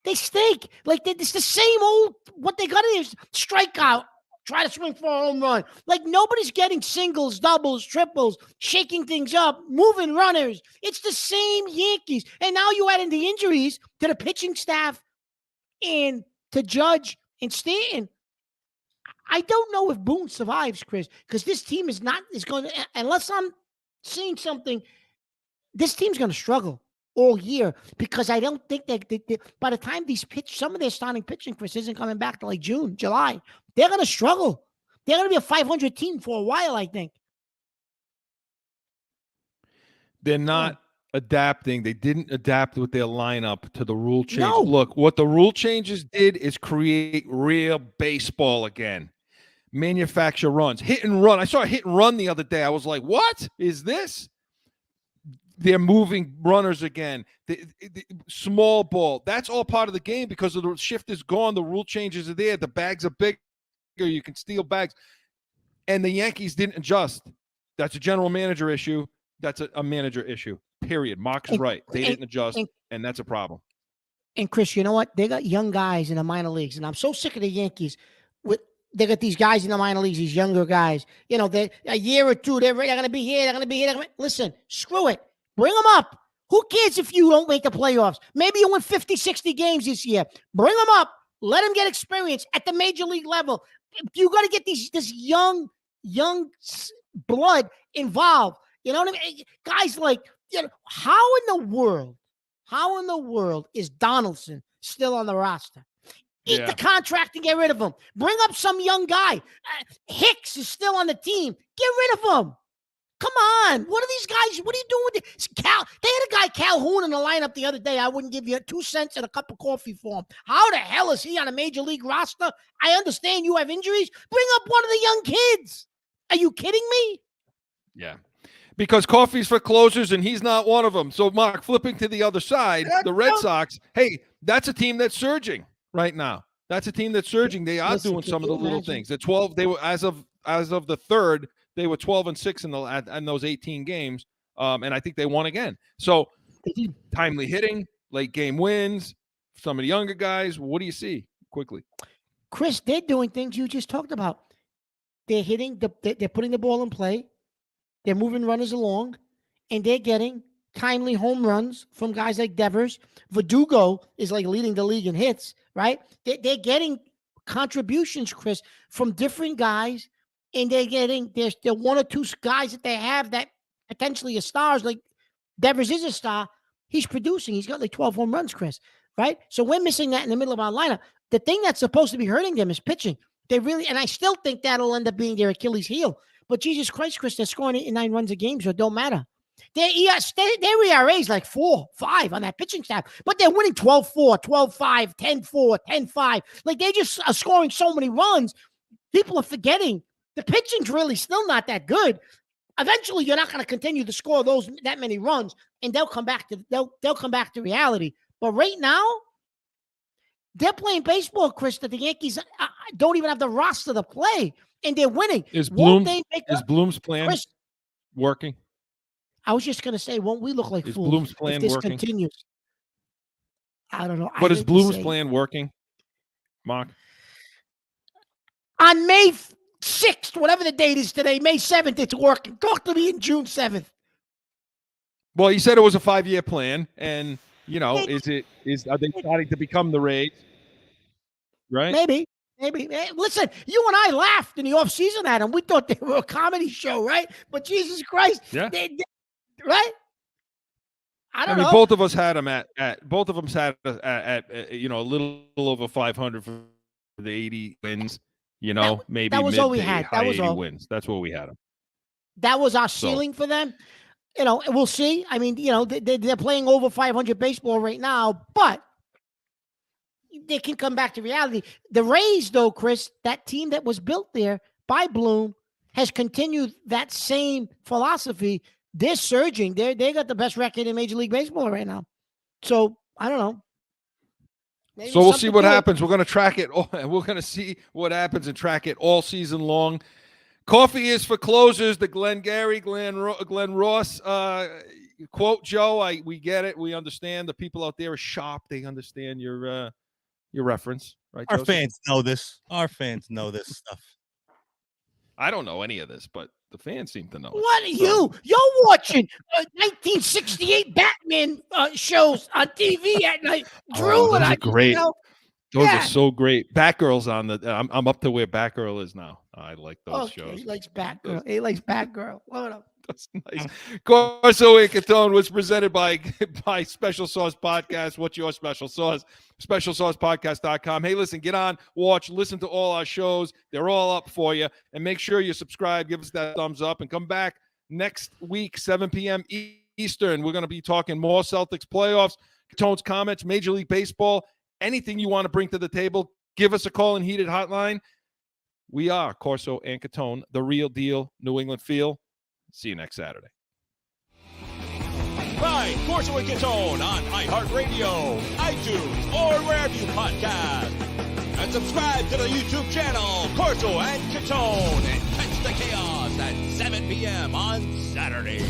[SPEAKER 3] they stink. It's the same old, what they got is strikeout, try to swing for a home run. Nobody's getting singles, doubles, triples, shaking things up, moving runners. It's the same Yankees. And now you add in the injuries to the pitching staff and to Judge and Stanton. I don't know if Boone survives, Chris, because this team is going to, unless I'm seeing something, this team's going to struggle all year because I don't think that by the time some of their starting pitching, Chris, isn't coming back to June, July, they're going to struggle. They're going to be a 500 team for a while, I think.
[SPEAKER 2] They're not adapting. They didn't adapt with their lineup to the rule change.
[SPEAKER 3] No.
[SPEAKER 2] Look, what the rule changes did is create real baseball again. Manufacture runs. Hit and run. I saw a hit and run the other day. I was like, what is this? They're moving runners again. The small ball. That's all part of the game because the shift is gone. The rule changes are there. The bags are bigger. You can steal bags. And the Yankees didn't adjust. That's a general manager issue. That's a manager issue, period. Mark's right. They didn't adjust, and that's a problem.
[SPEAKER 3] And, Chris, you know what? They got young guys in the minor leagues, and I'm so sick of the Yankees. They got these guys in the minor leagues, these younger guys. They a year or two, they're going to be here. They're going to be here. Listen, screw it. Bring them up. Who cares if you don't make the playoffs? Maybe you win 50, 60 games this year. Bring them up. Let them get experience at the major league level. You got to get this young blood involved. You know what I mean? Guys how in the world is Donaldson still on the roster? Eat the contract and get rid of him. Bring up some young guy. Hicks is still on the team. Get rid of him. Come on. What are these guys? What are you doing with this? They had a guy, Calhoun, in the lineup the other day. I wouldn't give you 2 cents and a cup of coffee for him. How the hell is he on a major league roster? I understand you have injuries. Bring up one of the young kids. Are you kidding me?
[SPEAKER 2] Yeah. Because coffee's for closers, and he's not one of them. So, Mark, flipping to the other side, the Red Sox, hey, that's a team that's surging right now. That's a team that's surging. They are doing some of the little things. The 12, they were as of the third, they were 12-6 in those 18 games, and I think they won again. So, timely hitting, late game wins, some of the younger guys. What do you see quickly?
[SPEAKER 3] Chris, they're doing things you just talked about. they're hitting, they're putting the ball in play, they're moving runners along, and they're getting timely home runs from guys like Devers. Verdugo is like leading the league in hits, right? They're getting contributions, Chris, from different guys, and they're getting there's one or two guys that they have that potentially are stars. Like Devers is a star. He's producing. He's got like 12 home runs, Chris, right? So we're missing that in the middle of our lineup. The thing that's supposed to be hurting them is pitching. They really, and I still think that'll end up being their Achilles heel. But Jesus Christ, Chris, they're scoring 8 and 9 runs a game, so it don't matter. Their ERA is like 4-5 on that pitching staff, but they're winning 12-4, 12-5, 10-4, 10-5. Like they just are scoring so many runs. People are forgetting the pitching's really still not that good. Eventually, you're not going to continue to score that many runs, and they'll come back to reality. But right now, they're playing baseball, Chris, that the Yankees don't even have the roster to play, and they're winning.
[SPEAKER 2] Is Bloom's plan
[SPEAKER 3] Chris,
[SPEAKER 2] working?
[SPEAKER 3] I was just going to say, won't we look like fools
[SPEAKER 2] Bloom's plan
[SPEAKER 3] if this
[SPEAKER 2] working?
[SPEAKER 3] continues? I don't know.
[SPEAKER 2] But is Bloom's plan working, Mark?
[SPEAKER 3] On May 6th, whatever the date is today, May 7th, it's working. Talk to me in June 7th.
[SPEAKER 2] Well, he said it was a 5-year plan, and are they starting to become the Rays? Right?
[SPEAKER 3] Maybe. Listen, you and I laughed in the offseason at them. We thought they were a comedy show, right? But Jesus Christ,
[SPEAKER 2] yeah,
[SPEAKER 3] right? I don't know.
[SPEAKER 2] Both of us had them at both of them sat at a little over 500 for the 80 wins. Maybe
[SPEAKER 3] that was all we had.
[SPEAKER 2] That was all wins. That's what we had them.
[SPEAKER 3] That was our ceiling for them. We'll see. I mean, they're playing over 500 baseball right now, but they can come back to reality. The Rays, though, Chris, that team that was built there by Bloom has continued that same philosophy. They're surging. They got the best record in Major League Baseball right now. So I don't know. Maybe
[SPEAKER 2] so we'll see what happens. We're going to track it. We're going to see what happens and track it all season long. Coffee is for closers. The Glenn Ross quote, Joe. We get it. We understand. The people out there are sharp. They understand your reference, right?
[SPEAKER 4] Our
[SPEAKER 2] Joseph?
[SPEAKER 4] fans know this. Our fans know this stuff.
[SPEAKER 2] I don't know any of this, but the fans seem to know it.
[SPEAKER 3] What are you? You're watching 1968 Batman shows on TV at night. Drew,
[SPEAKER 2] those
[SPEAKER 3] and
[SPEAKER 2] are great. Those
[SPEAKER 3] Yeah.
[SPEAKER 2] are so great. Batgirl's on the. I'm up to where Batgirl is now. I like those shows.
[SPEAKER 3] He likes Batgirl. He likes Batgirl. What up?
[SPEAKER 2] That's nice. Corso and Catone was presented by Special Sauce Podcast. What's your special sauce? SpecialSaucePodcast.com. Hey, listen, get on, watch, listen to all our shows. They're all up for you. And make sure you subscribe, give us that thumbs up, and come back next week, 7 p.m. Eastern. We're going to be talking more Celtics playoffs, Catone's comments, Major League Baseball, anything you want to bring to the table. Give us a call and heated hotline. We are Corso and Catone, the real deal, New England feel. See you next Saturday.
[SPEAKER 6] Find Corso and Catone on iHeartRadio, iTunes, or wherever you podcast. And subscribe to the YouTube channel, Corso and Catone, and catch the chaos at 7 p.m. on Saturday.